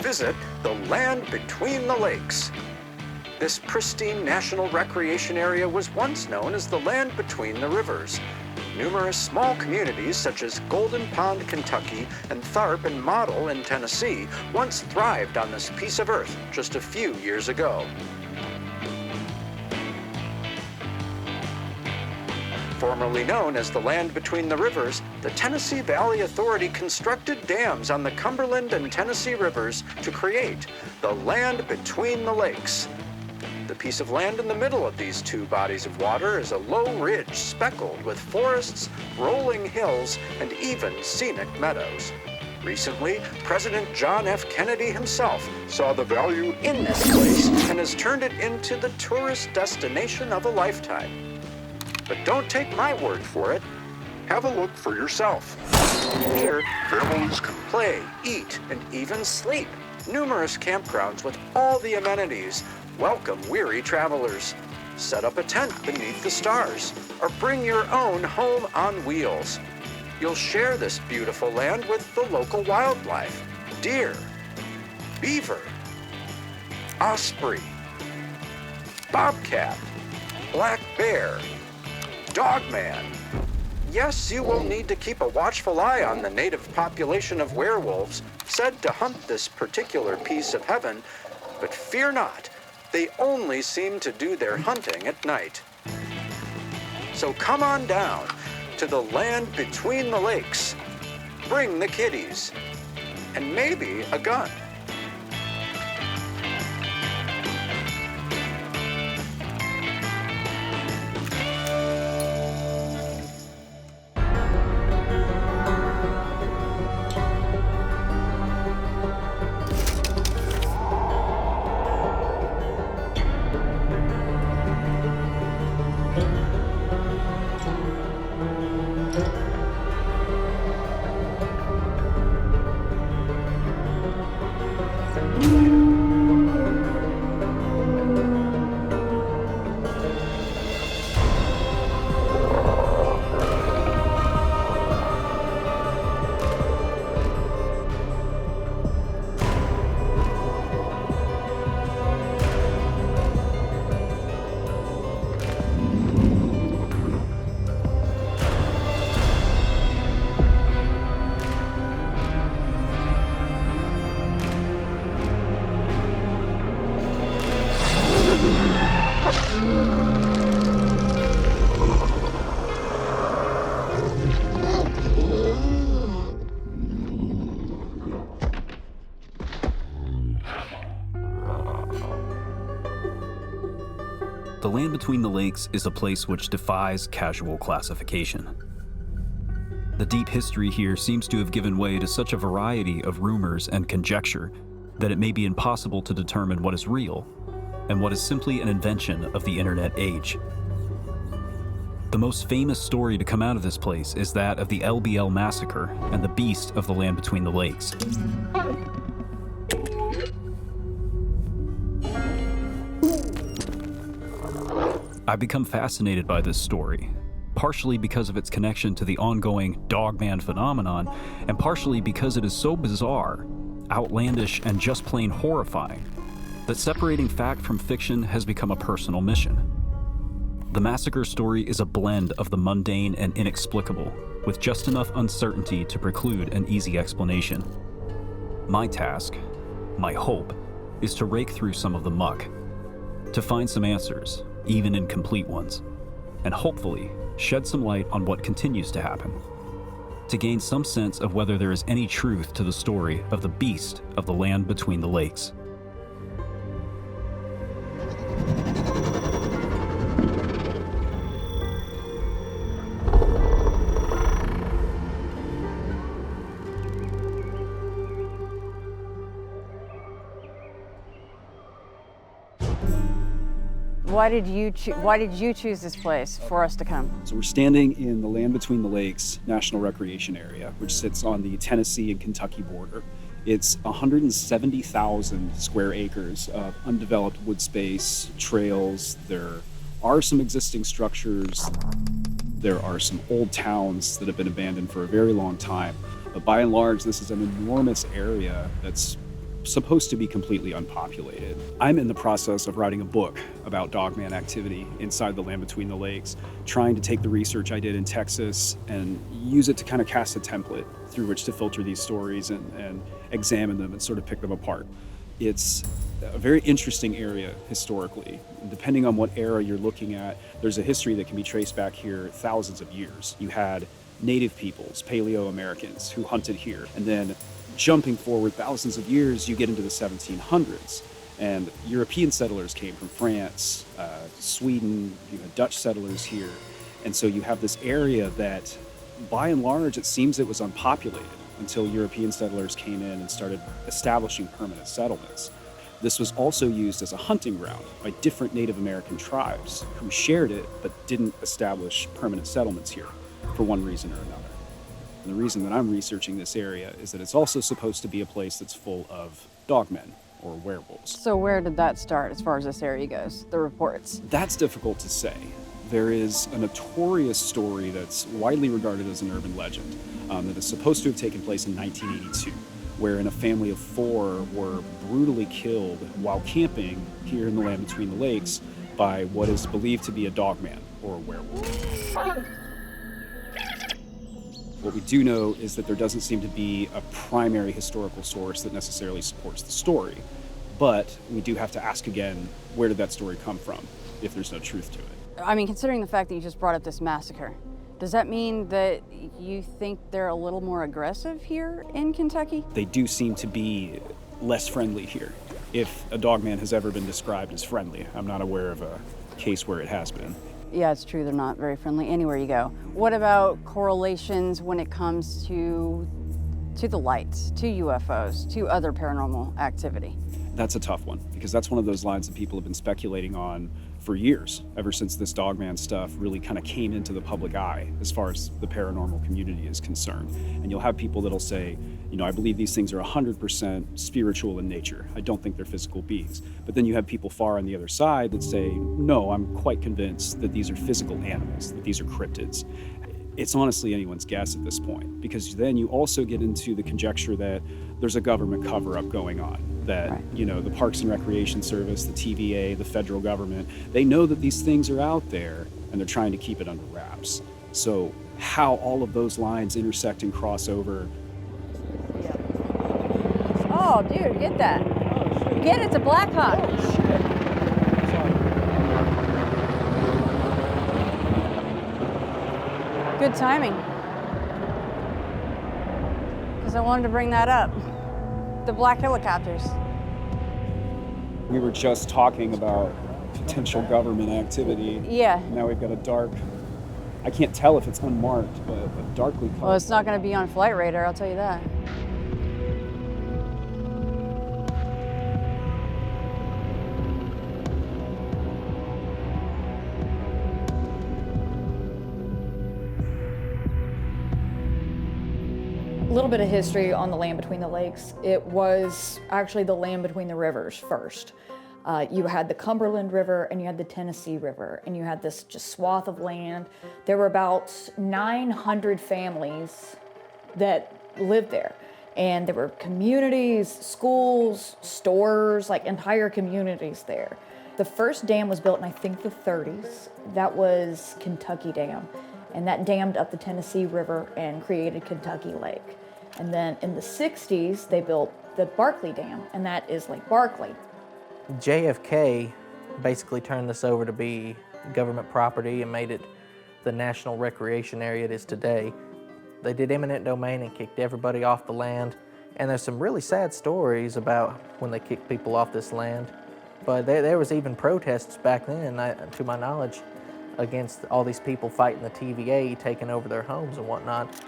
Visit the land between the lakes. This pristine national recreation area was once known as the land between the rivers. Numerous small communities such as Golden Pond, Kentucky, and Tharp and Model in Tennessee once thrived on this piece of earth just a few years ago. Formerly known as the land between the rivers, the Tennessee Valley Authority constructed dams on the Cumberland and Tennessee rivers to create the land between the lakes. The piece of land in the middle of these two bodies of water is a low ridge speckled with forests, rolling hills, and even scenic meadows. Recently, President John F. Kennedy himself saw the value in this place and has turned it into the tourist destination of a lifetime. But don't take my word for it. Have a look for yourself. Here, families can play, eat, and even sleep. Numerous campgrounds with all the amenities welcome weary travelers. Set up a tent beneath the stars, or bring your own home on wheels. You'll share this beautiful land with the local wildlife: deer, beaver, osprey, bobcat, black bear, Dogman. Yes, you will need to keep a watchful eye on the native population of werewolves, said to hunt this particular piece of heaven, but fear not, they only seem to do their hunting at night. So come on down to the land between the lakes. Bring the kiddies, and maybe a gun. The land between the lakes is a place which defies casual classification. The deep history here seems to have given way to such a variety of rumors and conjecture that it may be impossible to determine what is real and what is simply an invention of the internet age. The most famous story to come out of this place is that of the LBL Massacre and the beast of the land between the lakes. I've become fascinated by this story, partially because of its connection to the ongoing Dogman phenomenon, and partially because it is so bizarre, outlandish, and just plain horrifying that separating fact from fiction has become a personal mission. The Massacre story is a blend of the mundane and inexplicable, with just enough uncertainty to preclude an easy explanation. My task, my hope, is to rake through some of the muck, to find some answers, even incomplete ones, and hopefully shed some light on what continues to happen, to gain some sense of whether there is any truth to the story of the beast of the land between the lakes. Why did you choose this place for us to come? So we're standing in the Land Between the Lakes National Recreation Area, which sits on the Tennessee and Kentucky border. It's 170,000 square acres of undeveloped wood space, trails. There are some existing structures. There are some old towns that have been abandoned for a very long time. But by and large, this is an enormous area that's supposed to be completely unpopulated. I'm in the process of writing a book about Dogman activity inside the land between the lakes, trying to take the research I did in Texas and use it to kind of cast a template through which to filter these stories and examine them and sort of pick them apart. It's a very interesting area historically. Depending on what era you're looking at, there's a history that can be traced back here thousands of years. You had native peoples, Paleo-Americans, who hunted here. And then jumping forward thousands of years, you get into the 1700s. And European settlers came from France, Sweden, you had Dutch settlers here. And so you have this area that, by and large, it seems it was unpopulated until European settlers came in and started establishing permanent settlements. This was also used as a hunting ground by different Native American tribes who shared it but didn't establish permanent settlements here for one reason or another. And the reason that I'm researching this area is that it's also supposed to be a place that's full of dogmen or werewolves. So where did that start as far as this area goes, the reports? That's difficult to say. There is a notorious story that's widely regarded as an urban legend that is supposed to have taken place in 1982, wherein a family of 4 were brutally killed while camping here in the land between the lakes by what is believed to be a dogman or a werewolf. What we do know is that there doesn't seem to be a primary historical source that necessarily supports the story, but we do have to ask again, where did that story come from if there's no truth to it? I mean, considering the fact that you just brought up this massacre, does that mean that you think they're a little more aggressive here in Kentucky? They do seem to be less friendly here, if a dogman has ever been described as friendly. I'm not aware of a case where it has been. Yeah, it's true, they're not very friendly anywhere you go. What about correlations when it comes to the lights, to UFOs, to other paranormal activity? That's a tough one, because that's one of those lines that people have been speculating on for years, ever since this dogman stuff really kind of came into the public eye as far as the paranormal community is concerned. And you'll have people that'll say, you know, I believe these things are 100% spiritual in nature. I don't think they're physical beings. But then you have people far on the other side that say, no, I'm quite convinced that these are physical animals, that these are cryptids. It's honestly anyone's guess at this point, because then you also get into the conjecture that there's a government cover-up going on, that, right, you know, the Parks and Recreation Service, the TVA, the federal government, they know that these things are out there and they're trying to keep it under wraps. So how all of those lines intersect and cross over. Oh, dude, get that. Get it, it's a Black Hawk. Good timing. Because I wanted to bring that up. The black helicopters. We were just talking about potential government activity. Yeah. Now we've got a dark, I can't tell if it's unmarked, but a darkly colored. Well, it's not going to be on flight radar, I'll tell you that. A little bit of history on the land between the lakes. It was actually the land between the rivers first. You had the Cumberland River and you had the Tennessee River, and you had this just swath of land. There were about 900 families that lived there, and there were communities, schools, stores, like entire communities there. The first dam was built in, I think, the 30s. That was Kentucky Dam, and that dammed up the Tennessee River and created Kentucky Lake. And then in the 60s, they built the Barkley Dam, and that is Lake Barkley. JFK basically turned this over to be government property and made it the national recreation area it is today. They did eminent domain and kicked everybody off the land. And there's some really sad stories about when they kicked people off this land. But there was even protests back then, to my knowledge, against all these people fighting the TVA, taking over their homes and whatnot.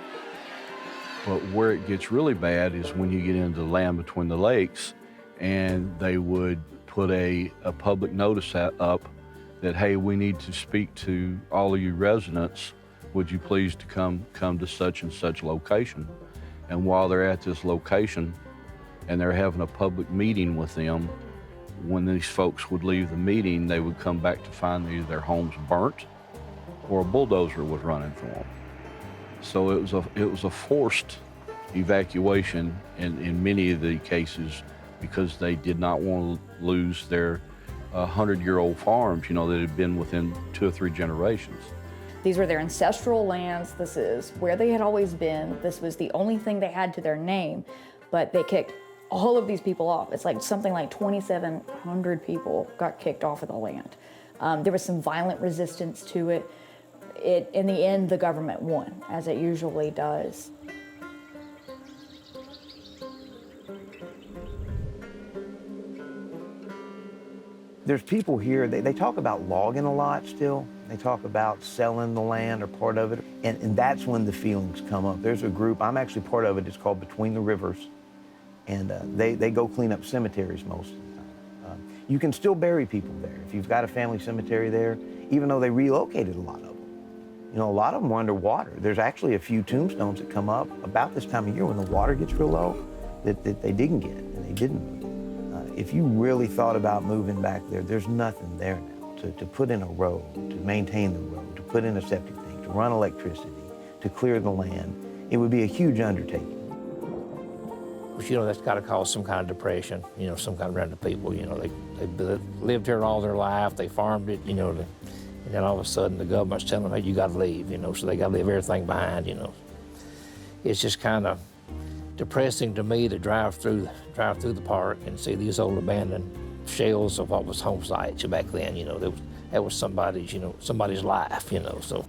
But where it gets really bad is when you get into the land between the lakes, and they would put a public notice up that, hey, we need to speak to all of you residents. Would you please to come to such and such location? And while they're at this location and they're having a public meeting with them, when these folks would leave the meeting, they would come back to find either their homes burnt or a bulldozer was running from them. So it was a forced evacuation in many of the cases because they did not want to lose their 100-year-old farms, that had been within 2 or 3 generations. These were their ancestral lands. This is where they had always been. This was the only thing they had to their name, but they kicked all of these people off. It's like something like 2,700 people got kicked off of the land. There was some violent resistance to it. In the end, the government won, as it usually does. There's people here, they talk about logging a lot still. They talk about selling the land or part of it, and that's when the feelings come up. There's a group, I'm actually part of it, it's called Between the Rivers, and they go clean up cemeteries most of the time. You can still bury people there. If you've got a family cemetery there, even though they relocated a lot of them. A lot of them were underwater. There's actually a few tombstones that come up about this time of year when the water gets real low that they didn't get, and they didn't move. If you really thought about moving back there, there's nothing there now to put in a road, to maintain the road, to put in a septic tank, to run electricity, to clear the land. It would be a huge undertaking. That's got to cause some kind of depression, some kind of random people, they lived here all their life, they farmed it, and then all of a sudden the government's telling them, hey, you got to leave, so they got to leave everything behind, It's just kind of depressing to me to drive through the park and see these old abandoned shells of what was home sites back then. That was somebody's life. So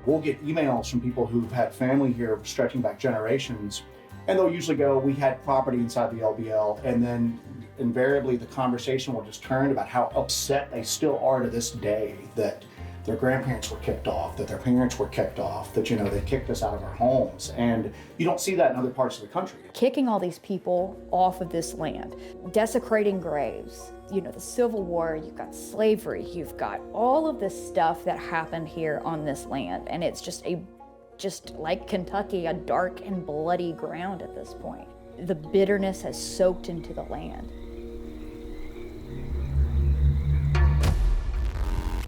we'll get emails from people who've had family here stretching back generations, and they'll usually go, "We had property inside the LBL," and then invariably the conversation will just turn about how upset they still are to this day that their grandparents were kicked off, that their parents were kicked off, that, they kicked us out of our homes. And you don't see that in other parts of the country. Kicking all these people off of this land, desecrating graves, the Civil War, you've got slavery, you've got all of this stuff that happened here on this land. And it's just like Kentucky, a dark and bloody ground at this point. The bitterness has soaked into the land.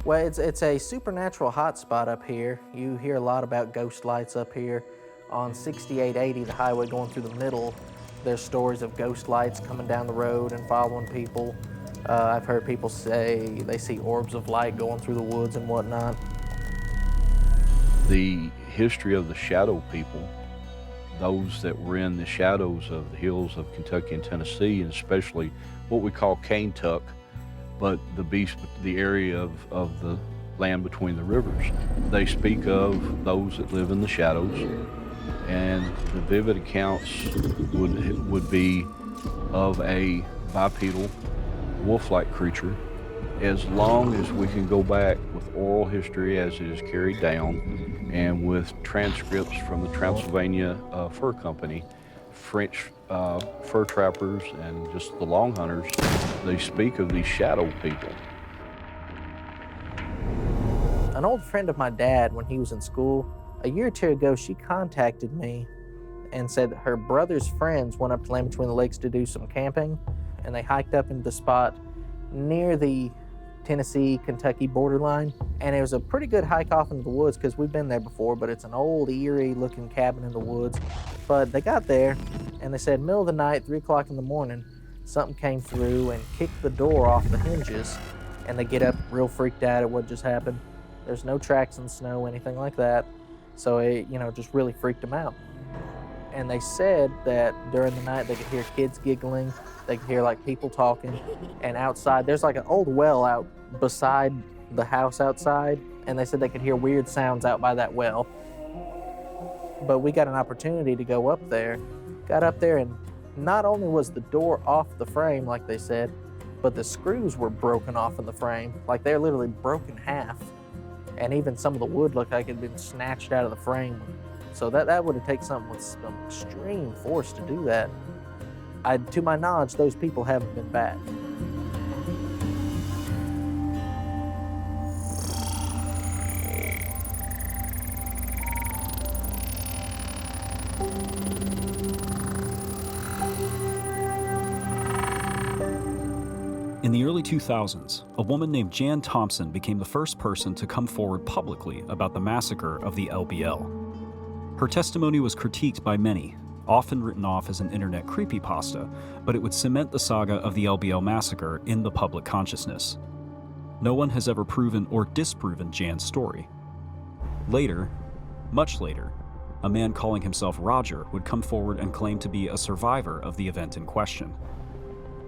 Well, it's a supernatural hotspot up here. You hear a lot about ghost lights up here. On 6880, the highway going through the middle, there's stories of ghost lights coming down the road and following people. I've heard people say they see orbs of light going through the woods and whatnot. The history of the shadow people, those that were in the shadows of the hills of Kentucky and Tennessee, and especially what we call Cane Tuck, but the area of the land between the rivers. They speak of those that live in the shadows, and the vivid accounts would be of a bipedal, wolf-like creature. As long as we can go back with oral history as it is carried down, and with transcripts from the Transylvania Fur Company, French fur trappers, and just the long hunters, they speak of these shadow people. An old friend of my dad, when he was in school, a year or two ago, she contacted me and said her brother's friends went up to Land Between the Lakes to do some camping, and they hiked up into the spot near the Tennessee-Kentucky borderline, and it was a pretty good hike off into the woods because we've been there before, but it's an old, eerie-looking cabin in the woods. But they got there, and they said middle of the night, 3 o'clock in the morning, something came through and kicked the door off the hinges, and they get up real freaked out at what just happened. There's no tracks in the snow, anything like that, so it, just really freaked them out. And they said that during the night they could hear kids giggling, they could hear like people talking, and outside there's like an old well out beside the house outside, and they said they could hear weird sounds out by that well. But we got an opportunity to go up there, got up there, and not only was the door off the frame like they said, but the screws were broken off in the frame, like they're literally broken half. And even some of the wood looked like it had been snatched out of the frame. So that would have taken something with some extreme force to do that. To my knowledge, those people haven't been back. In the early 2000s, a woman named Jan Thompson became the first person to come forward publicly about the massacre of the LBL. Her testimony was critiqued by many, often written off as an internet creepypasta, but it would cement the saga of the LBL massacre in the public consciousness. No one has ever proven or disproven Jan's story. Later, much later, a man calling himself Roger would come forward and claim to be a survivor of the event in question.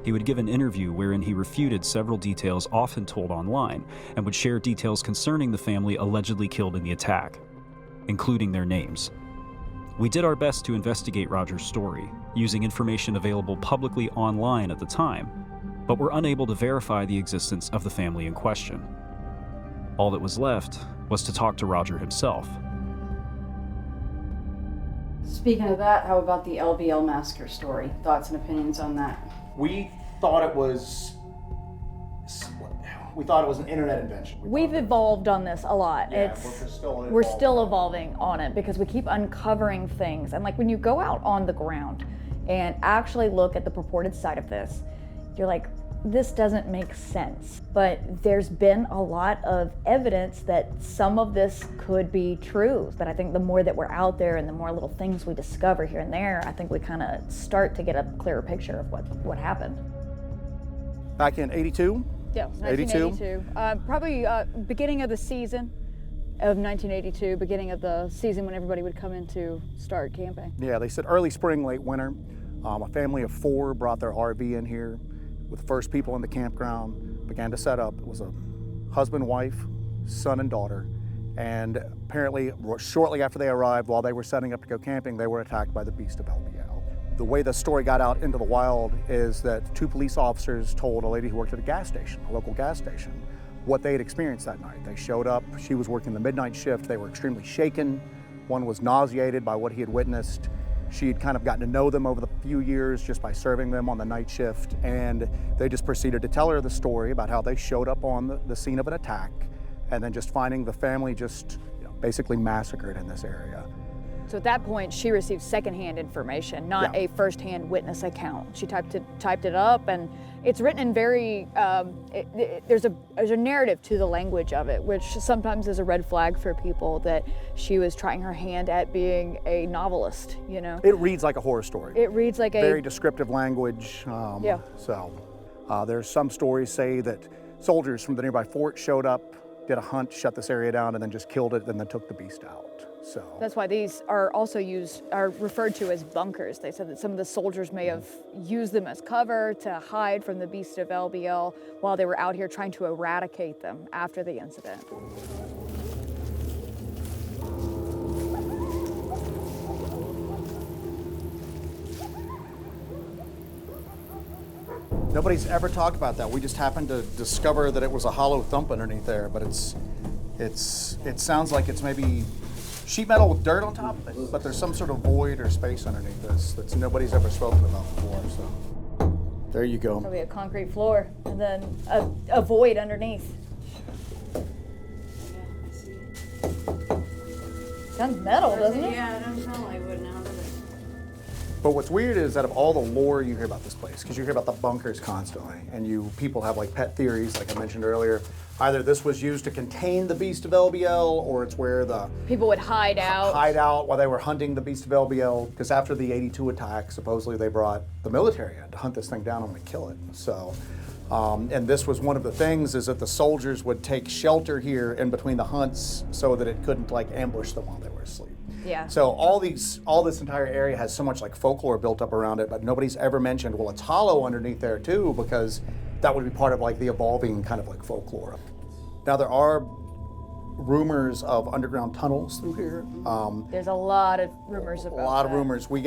He would give an interview wherein he refuted several details often told online and would share details concerning the family allegedly killed in the attack, including their names. We did our best to investigate Roger's story, using information available publicly online at the time, but were unable to verify the existence of the family in question. All that was left was to talk to Roger himself. Speaking of that, how about the LBL massacre story? Thoughts and opinions on that? We thought it was an internet invention. We've evolved on this a lot. Yeah, we're still evolving on it because we keep uncovering things. And like when you go out on the ground and actually look at the purported side of this, you're like, this doesn't make sense. But there's been a lot of evidence that some of this could be true. But I think the more that we're out there and the more little things we discover here and there, I think we kind of start to get a clearer picture of what happened. Back in 82? Yeah, 1982. Probably beginning of the season of 1982, beginning of the season when everybody would come in to start camping. Yeah, they said early spring, late winter. A family of 4 brought their RV in here with the first people in the campground, began to set up. It was a husband, wife, son, and daughter. And apparently, shortly after they arrived, while they were setting up to go camping, they were attacked by the beast of LBL. The way the story got out into the wild is that 2 police officers told a lady who worked at a gas station, a local gas station, what they had experienced that night. They showed up, she was working the midnight shift, they were extremely shaken. One was nauseated by what he had witnessed. She had kind of gotten to know them over the few years just by serving them on the night shift, and they just proceeded to tell her the story about how they showed up on the scene of an attack and then just finding the family just basically massacred in this area. So at that point, she received secondhand information, not a firsthand witness account. She typed it up, and it's written in very. There's a narrative to the language of it, which sometimes is a red flag for people that she was trying her hand at being a novelist. You know, it reads like a horror story. It reads like a very descriptive language. So there's some stories say that soldiers from the nearby fort showed up, did a hunt, shut this area down, and then just killed it, and then took the beast out. So that's why these are also referred to as bunkers. They said that some of the soldiers may have used them as cover to hide from the beast of LBL while they were out here trying to eradicate them after the incident. Nobody's ever talked about that. We just happened to discover that it was a hollow thump underneath there, but it sounds like it's maybe sheet metal with dirt on top, but there's some sort of void or space underneath this that nobody's ever spoken about before. So there you go. Probably a concrete floor and then a void underneath. Sounds metal, doesn't it? Yeah, it doesn't sound like wood now, does it? But what's weird is that of all the lore you hear about this place, because you hear about the bunkers constantly, and people have like pet theories, like I mentioned earlier. Either this was used to contain the beast of LBL, or it's where the people would hide out while they were hunting the beast of LBL. Because after the 82 attack, supposedly they brought the military in to hunt this thing down and kill it. So, and this was one of the things, is that the soldiers would take shelter here in between the hunts so that it couldn't like ambush them while they were asleep. Yeah. So all this entire area has so much like folklore built up around it, but nobody's ever mentioned, well, it's hollow underneath there too, because that would be part of like the evolving kind of like folklore. Now there are rumors of underground tunnels through here. There's a lot of rumors about that. A lot of rumors. We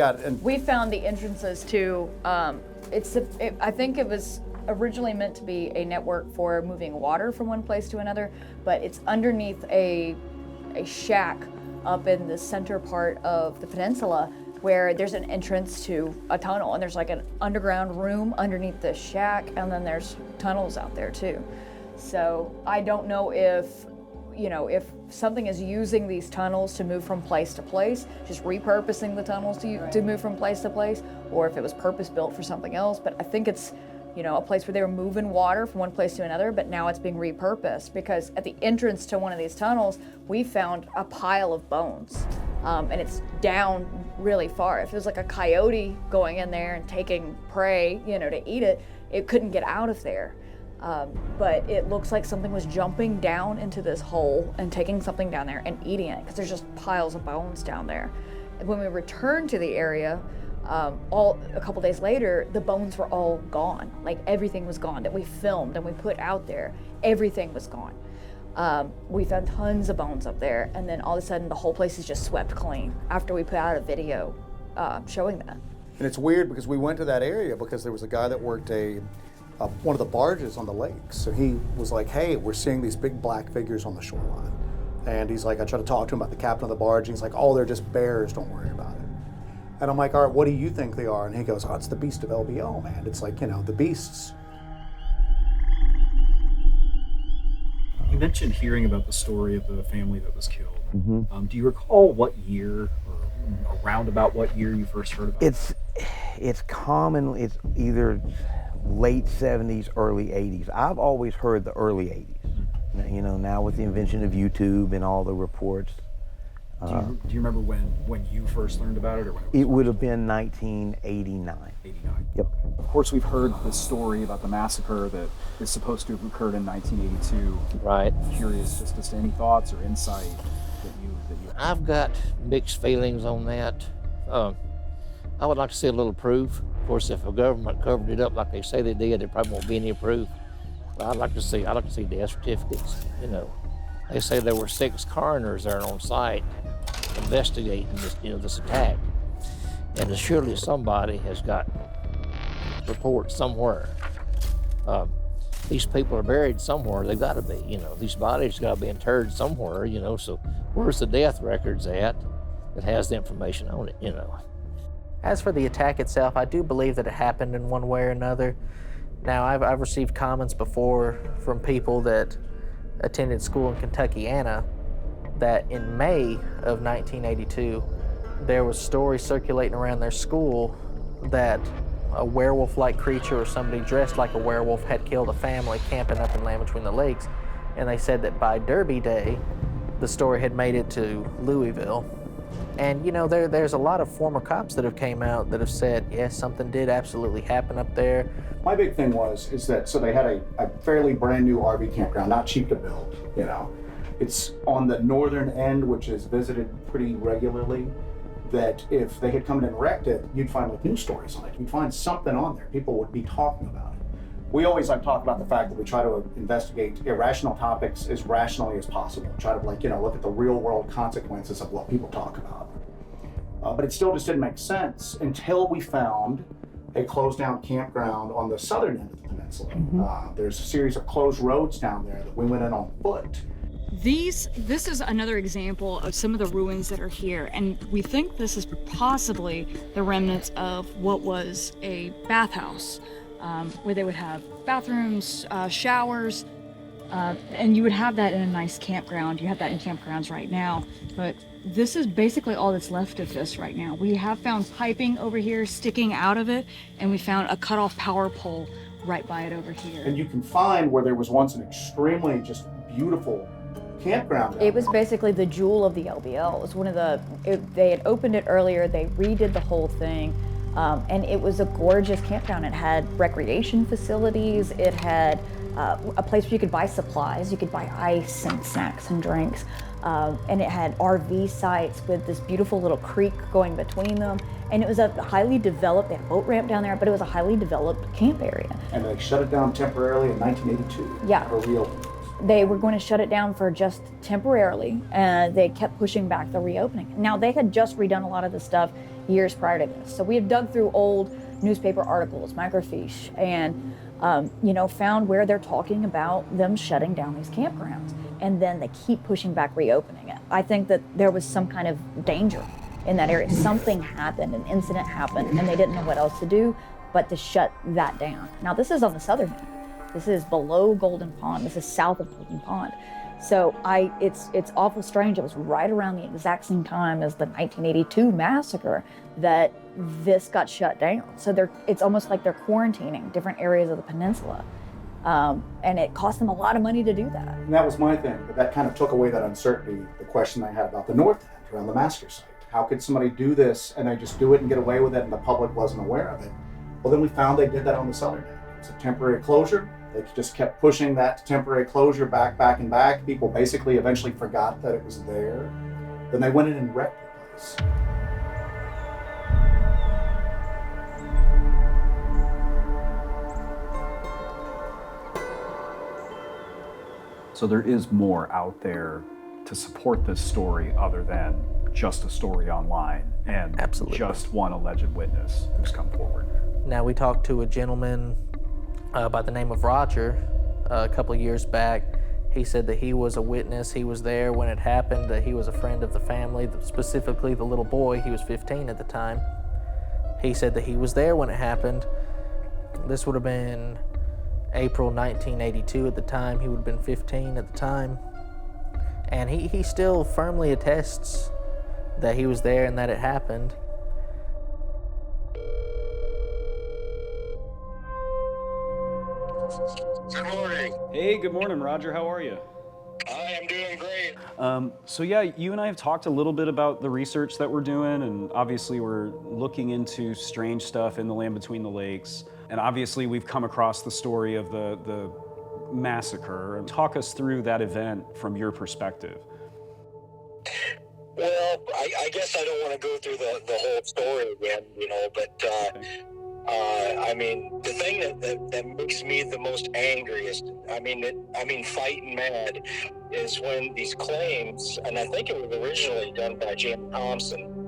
found the entrances to, I think it was originally meant to be a network for moving water from one place to another, but it's underneath a shack up in the center part of the peninsula where there's an entrance to a tunnel, and there's like an underground room underneath the shack, and then there's tunnels out there too. So I don't know if something is using these tunnels to move from place to place, just repurposing the tunnels to move from place to place, or if it was purpose built for something else. But I think it's a place where they were moving water from one place to another, but now it's being repurposed, because at the entrance to one of these tunnels, we found a pile of bones. And it's down really far. If it was like a coyote going in there and taking prey, to eat it, it couldn't get out of there. But it looks like something was jumping down into this hole and taking something down there and eating it, because there's just piles of bones down there. And when we returned to the area, a couple days later, the bones were all gone. Like everything was gone that we filmed and we put out there. Everything was gone. We found tons of bones up there, and then all of a sudden the whole place is just swept clean after we put out a video showing that. And it's weird because we went to that area because there was a guy that worked one of the barges on the lake. So he was like, hey, we're seeing these big black figures on the shoreline. And he's like, I tried to talk to him about the captain of the barge. And he's like, oh, they're just bears, don't worry about it. And I'm like, all right, what do you think they are? And he goes, oh, it's the beast of LBO, man. It's like, the beasts. You mentioned hearing about the story of the family that was killed. Do you recall what year, or around about what year you first heard about it? It's either late 70s, early 80s. I've always heard the early 80s. Now with the invention of YouTube and all the reports. Do you remember when you first learned about it, or when it would have been 1989. 89. Yep. Of course, we've heard the story about the massacre that is supposed to have occurred in 1982. Right. Curious just to any thoughts or insight that you I've got mixed feelings on that. I would like to see a little proof. Of course, if a government covered it up like they say they did, there probably won't be any proof. But I'd like to see death certificates. They say there were 6 coroners there on site investigating this attack, and surely somebody has got reports somewhere. These people are buried somewhere. They've got to be. These bodies got to be interred somewhere. So where's the death records at that has the information on it? As for the attack itself, I do believe that it happened in one way or another. Now, I've received comments before from people that attended school in Kentuckiana that in May of 1982, there was stories circulating around their school that a werewolf-like creature or somebody dressed like a werewolf had killed a family camping up in Land Between the Lakes. And they said that by Derby Day, the story had made it to Louisville. And there's a lot of former cops that have came out that have said, yes, something did absolutely happen up there. My big thing is that they had a fairly brand new RV campground, not cheap to build, It's on the northern end, which is visited pretty regularly, that if they had come in and wrecked it, you'd find news stories on it. You'd find something on there. People would be talking about it. We always talk about the fact that we try to investigate irrational topics as rationally as possible. Try to look at the real world consequences of what people talk about. But it still just didn't make sense until we found a closed down campground on the southern end of the peninsula. There's a series of closed roads down there that we went in on foot. This is another example of some of the ruins that are here, and we think this is possibly the remnants of what was a bathhouse, where they would have bathrooms, showers, and you would have that in a nice campground. You have that in campgrounds right now, but this is basically all that's left of this right now. We have found piping over here sticking out of it, and we found a cut-off power pole right by it over here. And you can find where there was once an extremely just beautiful campground. It was basically the jewel of the LBL. It was one of they had opened it earlier, they redid the whole thing, and it was a gorgeous campground. It had recreation facilities, it had a place where you could buy supplies, you could buy ice and snacks and drinks, and it had RV sites with this beautiful little creek going between them, and it was a highly developed, they had a boat ramp down there, but it was a highly developed camp area. And they shut it down temporarily in 1982. Yeah. For real. They were going to shut it down for just temporarily, and they kept pushing back the reopening. Now, they had just redone a lot of the stuff years prior to this. So we had dug through old newspaper articles, microfiche, and found where they're talking about them shutting down these campgrounds. And then they keep pushing back reopening it. I think that there was some kind of danger in that area. Something happened, an incident happened, and they didn't know what else to do but to shut that down. Now, this is on the southern end. This is below Golden Pond. This is south of Golden Pond. So it's awful strange. It was right around the exact same time as the 1982 massacre that this got shut down. So it's almost like they're quarantining different areas of the peninsula. And it cost them a lot of money to do that. And that was my thing, but that kind of took away that uncertainty, the question I had about the north end around the Massacre site. How could somebody do this and they just do it and get away with it and the public wasn't aware of it? Well, then we found they did that on the southern end. It's a temporary closure. They just kept pushing that temporary closure back, and back. People basically eventually forgot that it was there. Then they went in and wrecked the place. So there is more out there to support this story other than just a story online and Absolutely. just one alleged witness who's come forward. Now, we talked to a gentleman by the name of Roger a couple of years back. He said that he was a witness. He was there when it happened, that he was a friend of the family, specifically the little boy. He was 15 at the time. He said that he was there when it happened. This would have been April 1982 at the time. He would have been 15 at the time. And he still firmly attests that he was there and that it happened. Good morning. Hey, good morning, Roger. How are you? I am doing great. So yeah, you and I have talked a little bit about the research that we're doing, and obviously we're looking into strange stuff in the land between the lakes. And obviously we've come across the story of the massacre. Talk us through that event from your perspective. Well, I guess I don't want to go through the whole story again, but I mean, the thing that makes me the most angriest, fighting mad, is when these claims, and I think it was originally done by Jim Thompson,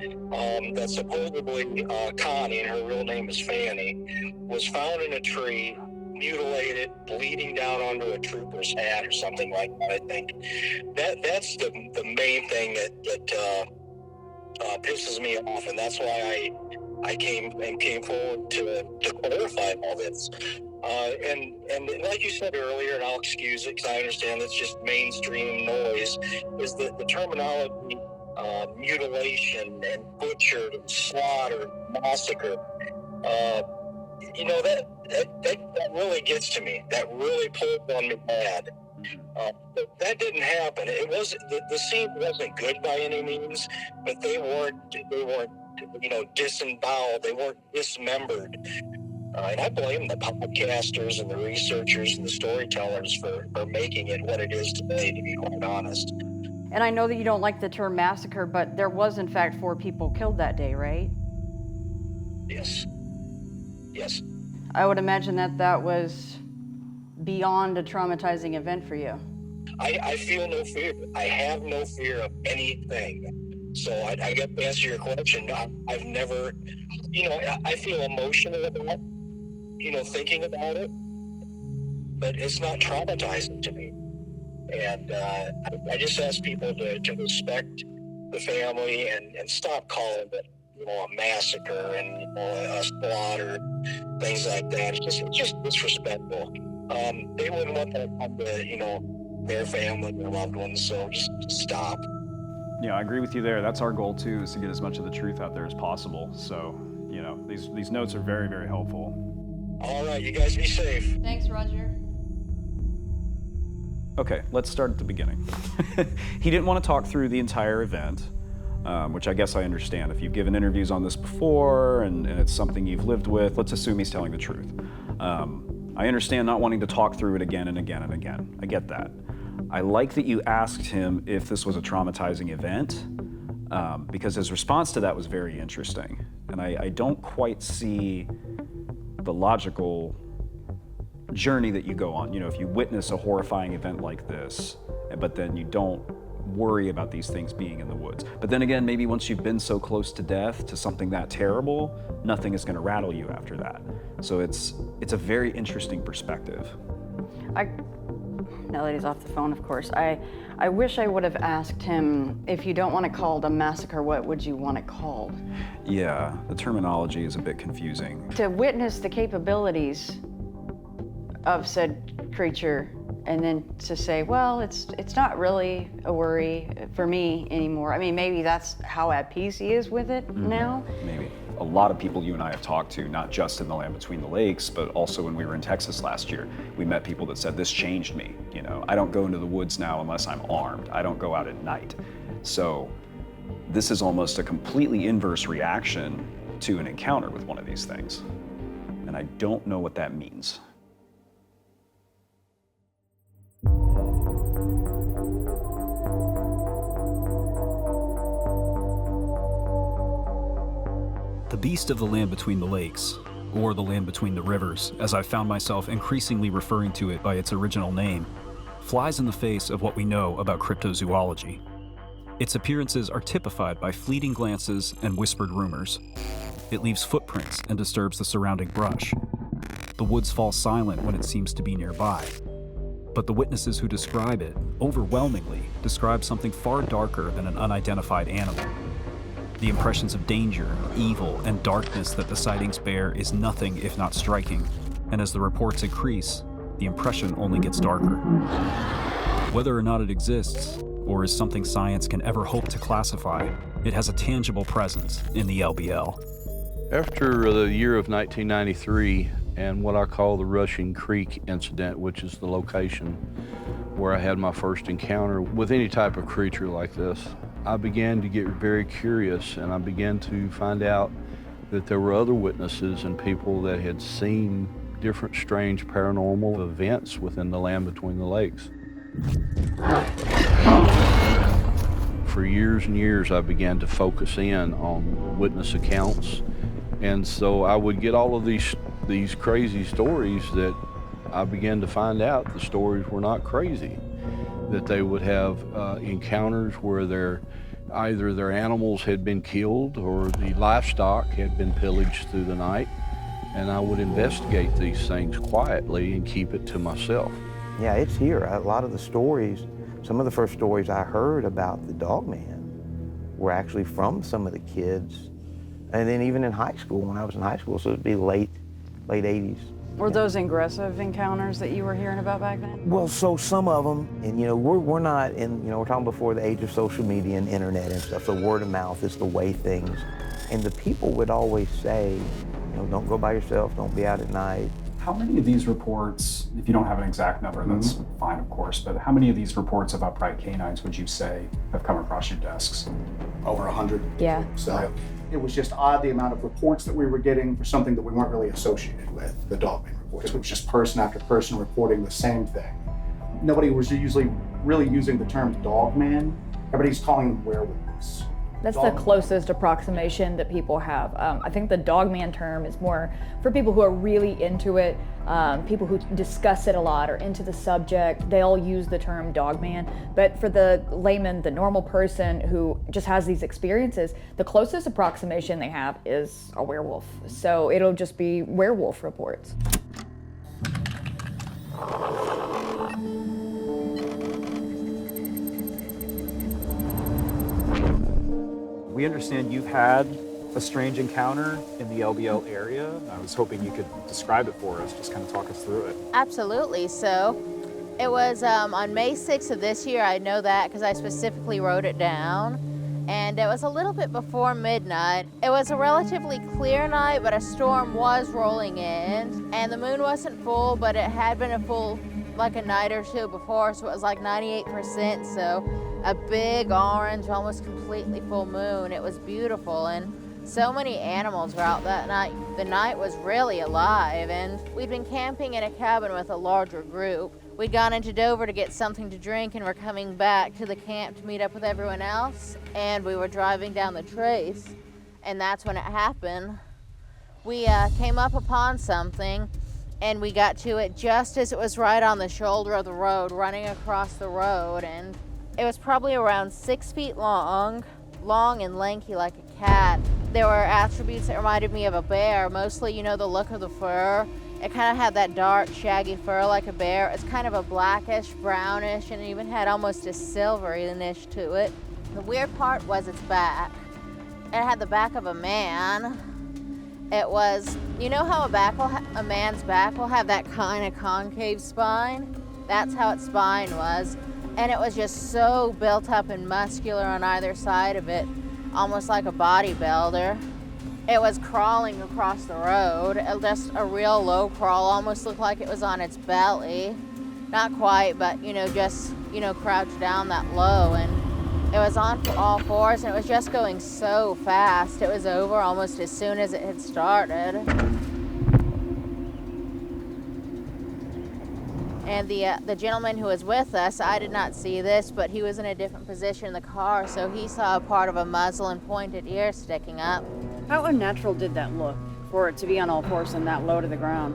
that supposedly Connie, and her real name is Fanny, was found in a tree, mutilated, bleeding down onto a trooper's hat or something like that. I think that's the main thing that pisses me off, and that's why I came forward to clarify all this. And like you said earlier, and I'll excuse it because I understand it's just mainstream noise, is the terminology mutilation and butchered and slaughtered, massacre. That really gets to me. That really pulled on me bad. That didn't happen. It was the scene wasn't good by any means, but they weren't disemboweled. They weren't dismembered. And I blame the podcasters and the researchers and the storytellers for making it what it is today, to be quite honest. And I know that you don't like the term massacre, but there was in fact 4 people killed that day, right? Yes. I would imagine that was beyond a traumatizing event for you. I feel no fear. I have no fear of anything. So I get to answer your question. I've never, I feel emotional about, thinking about it, but it's not traumatizing to me. And I just ask people to respect the family and stop calling it, a massacre and a slaughter, things like that. It's just disrespectful. They wouldn't want that to come to, their family, their loved ones, so just stop. Yeah, I agree with you there. That's our goal too, is to get as much of the truth out there as possible. So, these notes are very, very helpful. All right, you guys be safe. Thanks, Roger. Okay, let's start at the beginning. He didn't want to talk through the entire event, which I guess I understand. If you've given interviews on this before and it's something you've lived with, let's assume he's telling the truth. I understand not wanting to talk through it again and again and again. I get that. I like that you asked him if this was a traumatizing event, because his response to that was very interesting. And I don't quite see the logical journey that you go on. If you witness a horrifying event like this, but then you don't worry about these things being in the woods. But then again, maybe once you've been so close to death, to something that terrible, nothing is going to rattle you after that. So it's a very interesting perspective. Now that he's off the phone, of course, I wish I would have asked him, if you don't want it called a massacre, what would you want it called? Yeah, the terminology is a bit confusing. To witness the capabilities of said creature, and then to say, well, it's not really a worry for me anymore. I mean, maybe that's how at peace he is with it now. Maybe. A lot of people you and I have talked to, not just in the land between the lakes, but also when we were in Texas last year, we met people that said, this changed me. I don't go into the woods now unless I'm armed. I don't go out at night. So This is almost a completely inverse reaction to an encounter with one of these things. And I don't know what that means. The beast of the land between the lakes, or the land between the rivers, as I found myself increasingly referring to it by its original name, flies in the face of what we know about cryptozoology. Its appearances are typified by fleeting glances and whispered rumors. It leaves footprints and disturbs the surrounding brush. The woods fall silent when it seems to be nearby. But the witnesses who describe it, overwhelmingly, describe something far darker than an unidentified animal. The impressions of danger, evil, and darkness that the sightings bear is nothing if not striking, and as the reports increase, the impression only gets darker. Whether or not it exists, or is something science can ever hope to classify, it has a tangible presence in the LBL. After the year of 1993 and what I call the Rushing Creek incident, which is the location where I had my first encounter with any type of creature like this, I began to get very curious, and I began to find out that there were other witnesses and people that had seen different strange paranormal events within the land between the lakes. For years and years, I began to focus in on witness accounts, and so I would get all of these crazy stories that I began to find out the stories were not crazy, that they would have encounters where either their animals had been killed or the livestock had been pillaged through the night, and I would investigate these things quietly and keep it to myself. Yeah, it's here. A lot of the stories, some of the first stories I heard about the Dogman were actually from some of the kids, and then even in high school, when I was in high school, so it'd be late 80s. Were those aggressive encounters that you were hearing about back then? Well, so some of them, and we're not in, we're talking before the age of social media and internet and stuff, so word of mouth is the way things, and the people would always say, don't go by yourself, don't be out at night. How many of these reports, if you don't have an exact number, that's fine, of course, but how many of these reports of upright canines would you say have come across your desks? Over 100. Yeah. So it was just odd the amount of reports that we were getting for something that we weren't really associated with, the Dogman reports. It was just person after person reporting the same thing. Nobody was usually really using the term Dogman. Everybody's calling them werewolves. That's the closest approximation that people have. I think the Dogman term is more for people who are really into it, people who discuss it a lot or into the subject, they'll use the term Dogman. But for the layman, the normal person who just has these experiences, the closest approximation they have is a werewolf. So it'll just be werewolf reports. We understand you've had a strange encounter in the LBL area. I was hoping you could describe it for us, just kind of talk us through it. Absolutely. So it was on May 6th of this year. I know that because I specifically wrote it down. And it was a little bit before midnight. It was a relatively clear night, but a storm was rolling in. And the moon wasn't full, but it had been a full, like a night or two before, so it was like 98%. So a big orange, almost completely full moon. It was beautiful, and so many animals were out that night. The night was really alive, and we'd been camping in a cabin with a larger group. We'd gone into Dover to get something to drink, and we're coming back to the camp to meet up with everyone else, and we were driving down the trace, and that's when it happened. We came up upon something, and we got to it just as it was right on the shoulder of the road, running across the road, and it was probably around 6 feet long and lanky like a cat. There were attributes that reminded me of a bear, mostly, the look of the fur. It kind of had that dark, shaggy fur like a bear. It's kind of a blackish, brownish, and it even had almost a silveryness to it. The weird part was its back. It had the back of a man. It was, how a man's back will have that kind of concave spine? That's how its spine was. And it was just so built up and muscular on either side of it, almost like a bodybuilder. It was crawling across the road, just a real low crawl, almost looked like it was on its belly. Not quite, but just, crouched down that low. And It was on all fours, and it was just going so fast. It was over almost as soon as it had started. And the gentleman who was with us, I did not see this, but he was in a different position in the car, so he saw a part of a muzzle and pointed ear sticking up. How unnatural did that look for it to be on all fours and that low to the ground?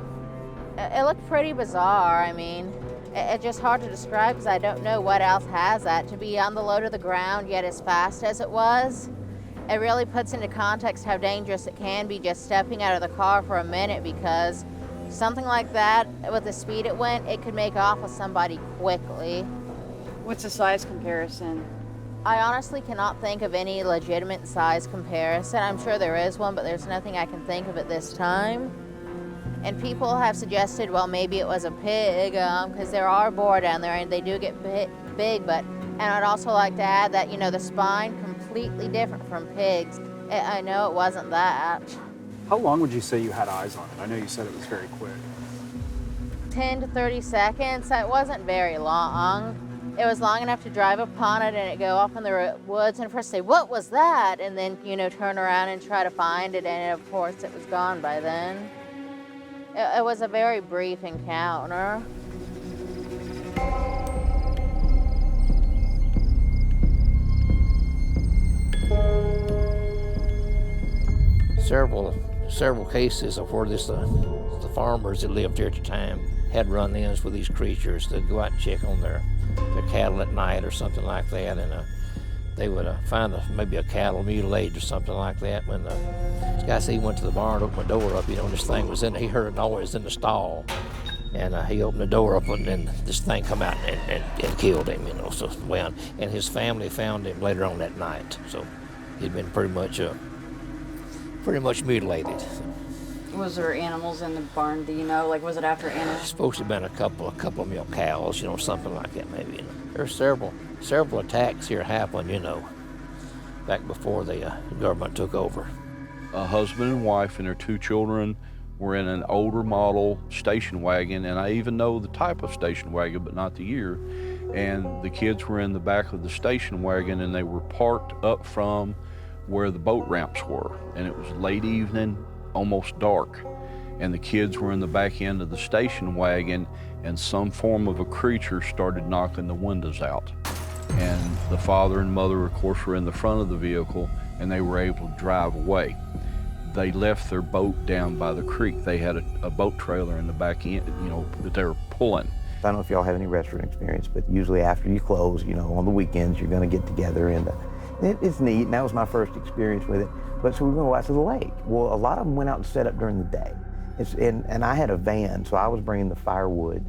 It looked pretty bizarre. I mean, it's just hard to describe because I don't know what else has that. To be on the low to the ground, yet as fast as it was, it really puts into context how dangerous it can be just stepping out of the car for a minute, because something like that, with the speed it went, it could make off with somebody quickly. What's the size comparison? I honestly cannot think of any legitimate size comparison. I'm sure there is one, but there's nothing I can think of at this time. And people have suggested, well, maybe it was a pig, because there are boar down there and they do get big, but, and I'd also like to add that, you know, the spine, completely different from pigs. I know it wasn't that. How long would you say you had eyes on it? I know you said it was very quick. 10 to 30 seconds. It wasn't very long. It was long enough to drive upon it and it go off in the woods and first say, what was that? And then, you know, turn around and try to find it, and of course it was gone by then. It was a very brief encounter. Several cases of where the farmers that lived here at the time had run-ins with these creatures. They'd go out and check on their cattle at night or something like that, and they would find maybe a cattle mutilated or something like that. When this guy said he went to the barn, opened the door up, you know, and this thing was in, he heard a noise in the stall, and he opened the door up, and then this thing come out and killed him, you know. So, well, and his family found him later on that night, so he'd been pretty much mutilated. Was there animals in the barn? Do you know? Like, was it after animals? Supposed to have been a couple of milk cows, you know, something like that maybe. You know. There's several attacks here happened, you know, back before the government took over. A husband and wife and their 2 children were in an older model station wagon, and I even know the type of station wagon, but not the year. And the kids were in the back of the station wagon, and they were parked up from where the boat ramps were. And it was late evening, almost dark. And the kids were in the back end of the station wagon, and some form of a creature started knocking the windows out. And the father and mother, of course, were in the front of the vehicle, and they were able to drive away. They left their boat down by the creek. They had a boat trailer in the back end, you know, that they were pulling. I don't know if y'all have any restaurant experience, but usually after you close, you know, on the weekends, you're gonna get together, and it's neat, and that was my first experience with it. But so we were gonna go out to the lake. Well, a lot of them went out and set up during the day. And I had a van, so I was bringing the firewood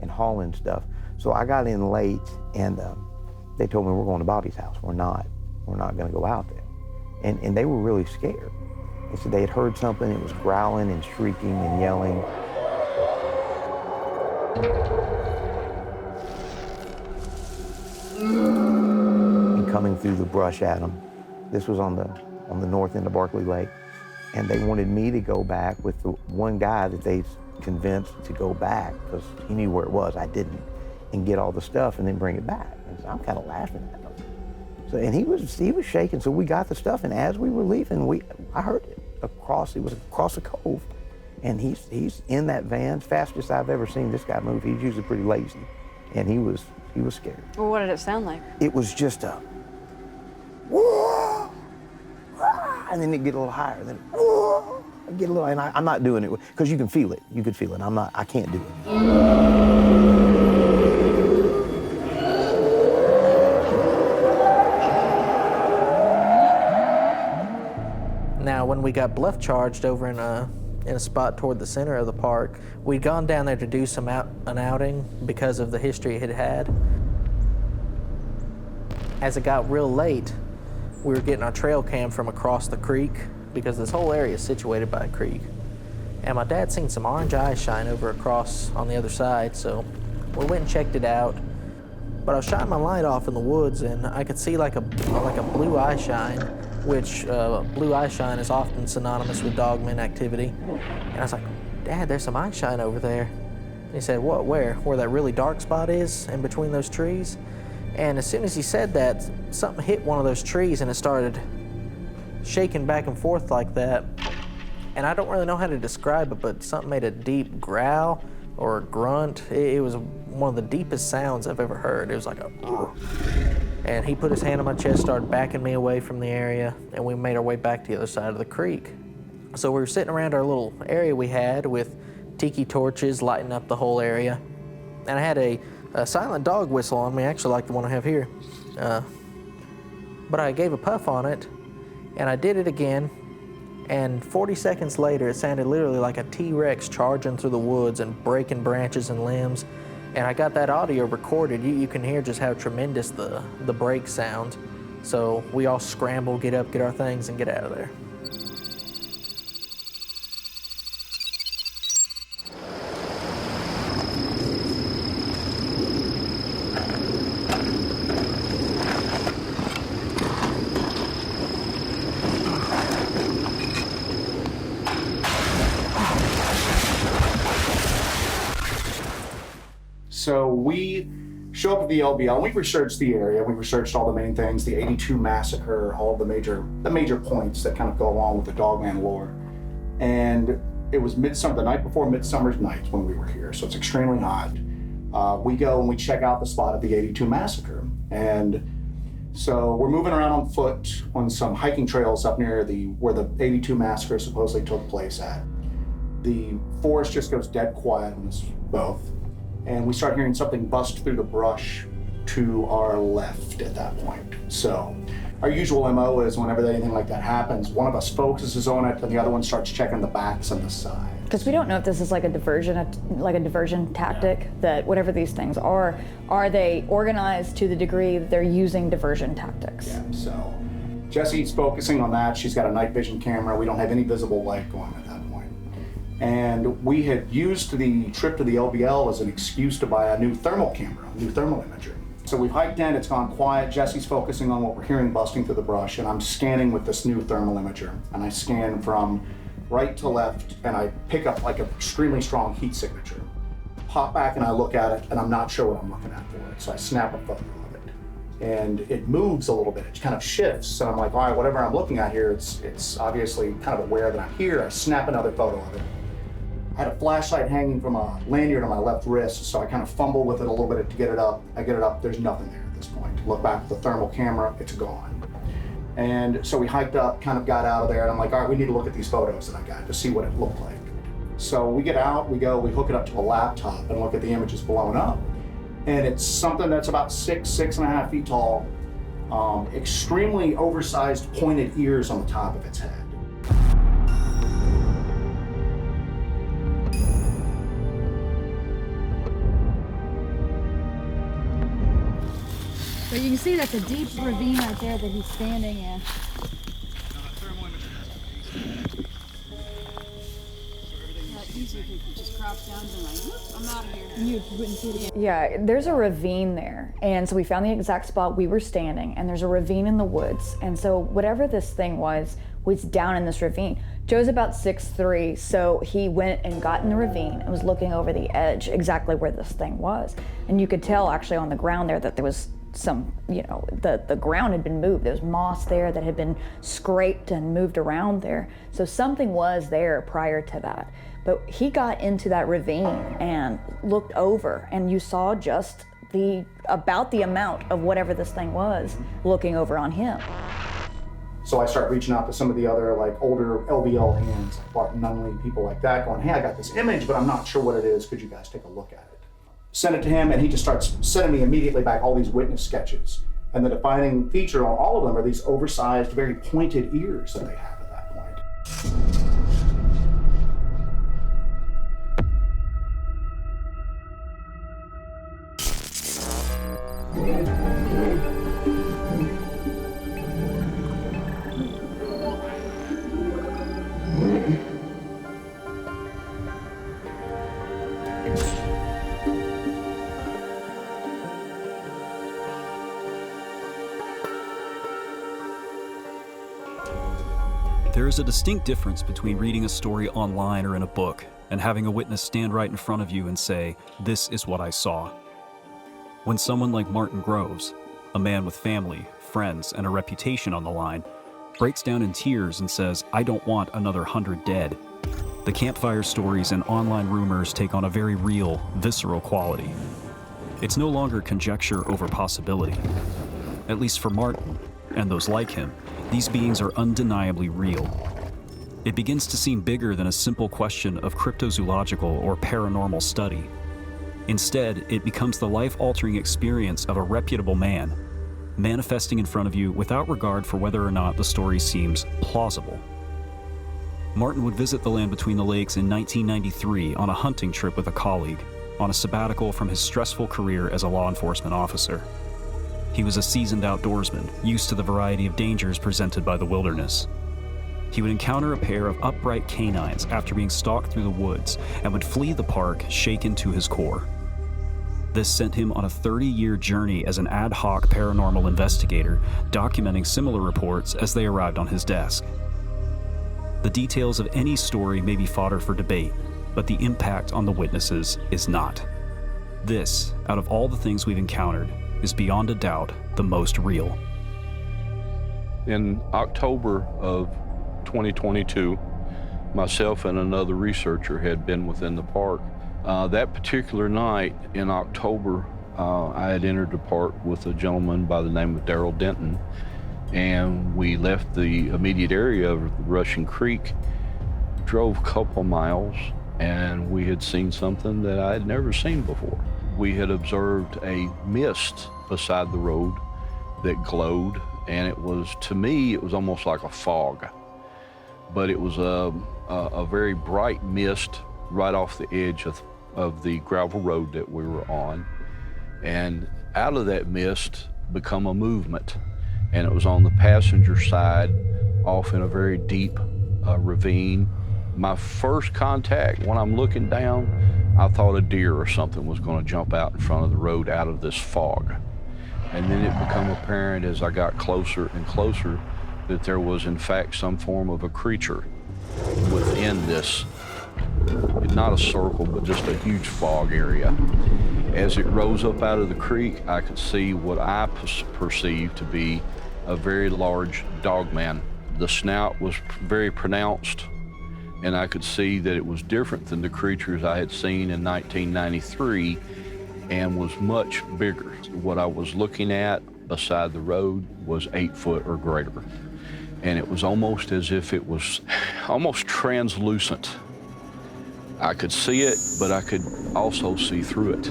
and hauling stuff. So I got in late, and they told me, we're going to Bobby's house. We're not gonna go out there. And they were really scared. They said they had heard something. It was growling and shrieking and yelling. And coming through the brush at them. This was on the north end of Barkley Lake. And they wanted me to go back with the one guy that they convinced to go back because he knew where it was, I didn't, and get all the stuff and then bring it back. And so I'm kind of laughing at him. So, and he was shaking, so we got the stuff, and as we were leaving, I heard it across the cove. And he's in that van, fastest I've ever seen this guy move. He's usually pretty lazy. And he was scared. Well, what did it sound like? It was just a whoa, and then it get a little higher. Then whoa, get a little, and I'm not doing it because you can feel it. You could feel it. I can't do it. Now, when we got bluff charged over in a spot toward the center of the park, we'd gone down there to do an outing because of the history it had. As it got real late, we were getting our trail cam from across the creek because this whole area is situated by a creek. And my dad seen some orange eyes shine over across on the other side, so we went and checked it out. But I was shining my light off in the woods, and I could see like a blue eye shine, which blue eye shine is often synonymous with Dogman activity. And I was like, Dad, there's some eye shine over there. And he said, what, where? Where that really dark spot is in between those trees? And as soon as he said that, something hit one of those trees and it started shaking back and forth like that. And I don't really know how to describe it, but something made a deep growl or a grunt. It was one of the deepest sounds I've ever heard. It was like a... And he put his hand on my chest, started backing me away from the area, and we made our way back to the other side of the creek. So we were sitting around our little area we had with tiki torches lighting up the whole area. And I had a silent dog whistle on me, actually like the one I have here. But I gave a puff on it, and I did it again, and 40 seconds later, it sounded literally like a T-Rex charging through the woods and breaking branches and limbs. And I got that audio recorded. You can hear just how tremendous the break sounds. So we all scramble, get up, get our things, and get out of there. So we show up at the LBL, and we researched the area. We researched all the main things, the 82 Massacre, all of the major points that kind of go along with the Dogman lore. And it was midsummer, the night before Midsummer's Night when we were here, so it's extremely hot. We go and we check out the spot of the 82 Massacre. And so we're moving around on foot on some hiking trails up near where the 82 Massacre supposedly took place at. The forest just goes dead quiet on us both. And we start hearing something bust through the brush to our left at that point. So our usual MO is whenever anything like that happens, one of us focuses on it and the other one starts checking the backs and the sides. Because we don't know if this is like a diversion tactic, that whatever these things are they organized to the degree that they're using diversion tactics? Yeah, so Jesse's focusing on that. She's got a night vision camera. We don't have any visible light going at that point. And we had used the trip to the LBL as an excuse to buy a new thermal camera, new thermal imager. So we've hiked in, it's gone quiet. Jesse's focusing on what we're hearing busting through the brush, and I'm scanning with this new thermal imager. And I scan from right to left, and I pick up like an extremely strong heat signature. Pop back and I look at it, and I'm not sure what I'm looking at for it. So I snap a photo of it. And it moves a little bit, it kind of shifts. And I'm like, all right, whatever I'm looking at here, it's obviously kind of aware that I'm here. I snap another photo of it. I had a flashlight hanging from a lanyard on my left wrist, so I kind of fumble with it a little bit to get it up. I get it up, there's nothing there at this point. Look back at the thermal camera, it's gone. And so we hiked up, kind of got out of there, and I'm like, all right, we need to look at these photos that I got to see what it looked like. So we get out, we hook it up to a laptop and look at the images blown up. And it's something that's about 6.5 feet tall, extremely oversized pointed ears on the top of its head. But you can see that's a deep ravine right there that he's standing in. Easy if you just crouch down and like, whoop, I'm out of here. And you wouldn't see it again. Yeah, there's a ravine there. And so we found the exact spot we were standing, and there's a ravine in the woods. And so whatever this thing was down in this ravine. Joe's about 6'3", so he went and got in the ravine and was looking over the edge exactly where this thing was. And you could tell actually on the ground there that there was some, the ground had been moved. There was moss there that had been scraped and moved around there. So something was there prior to that. But he got into that ravine and looked over, and you saw just about the amount of whatever this thing was looking over on him. So I start reaching out to some of the other older LBL hands, like Barton Nunley, people like that, going, hey, I got this image, but I'm not sure what it is. Could you guys take a look at it? Send it to him, and he just starts sending me immediately back all these witness sketches. And the defining feature on all of them are these oversized, very pointed ears that they have at that point. There is a distinct difference between reading a story online or in a book and having a witness stand right in front of you and say, "This is what I saw." When someone like Martin Groves, a man with family, friends, and a reputation on the line, breaks down in tears and says, "I don't want another 100 dead." The campfire stories and online rumors take on a very real, visceral quality. It's no longer conjecture over possibility. At least for Martin, and those like him, these beings are undeniably real. It begins to seem bigger than a simple question of cryptozoological or paranormal study. Instead, it becomes the life-altering experience of a reputable man, manifesting in front of you without regard for whether or not the story seems plausible. Martin would visit the land between the lakes in 1993 on a hunting trip with a colleague, on a sabbatical from his stressful career as a law enforcement officer. He was a seasoned outdoorsman, used to the variety of dangers presented by the wilderness. He would encounter a pair of upright canines after being stalked through the woods and would flee the park shaken to his core. This sent him on a 30-year journey as an ad hoc paranormal investigator, documenting similar reports as they arrived on his desk. The details of any story may be fodder for debate, but the impact on the witnesses is not. This, out of all the things we've encountered, is beyond a doubt the most real. In October of 2022, myself and another researcher had been within the park. That particular night in October, I had entered the park with a gentleman by the name of Daryl Denton, and we left the immediate area of Russian Creek, drove a couple miles, and we had seen something that I had never seen before. We had observed a mist beside the road that glowed, and it was, to me, it was almost like a fog. But it was a very bright mist right off the edge of the gravel road that we were on. And out of that mist become a movement. And it was on the passenger side, off in a very deep ravine. My first contact, when I'm looking down, I thought a deer or something was going to jump out in front of the road out of this fog. And then it became apparent as I got closer and closer that there was in fact some form of a creature within this, not a circle, but just a huge fog area. As it rose up out of the creek, I could see what I perceived to be a very large dogman. The snout was very pronounced, and I could see that it was different than the creatures I had seen in 1993 and was much bigger. What I was looking at beside the road was 8 foot or greater. And it was almost as if it was almost translucent. I could see it, but I could also see through it.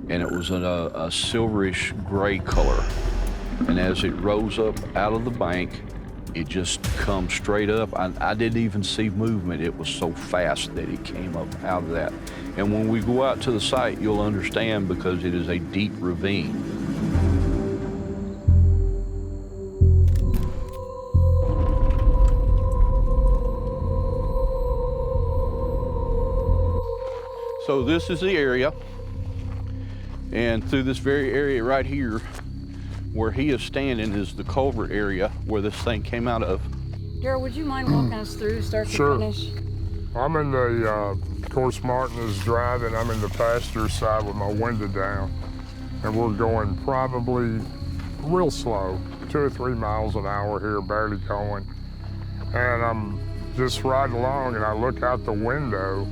And it was a silverish gray color. And as it rose up out of the bank, it just come straight up. I didn't even see movement. It was so fast that it came up out of that. And when we go out to the site, you'll understand because it is a deep ravine. So this is the area, and through this very area right here, where he is standing is the culvert area where this thing came out of. Daryl, would you mind walking us through start to Sure. finish? I'm in the, of course Martin is driving, I'm in the passenger side with my window down, and we're going probably real slow, 2 or 3 miles an hour here, barely going. And I'm just riding along and I look out the window.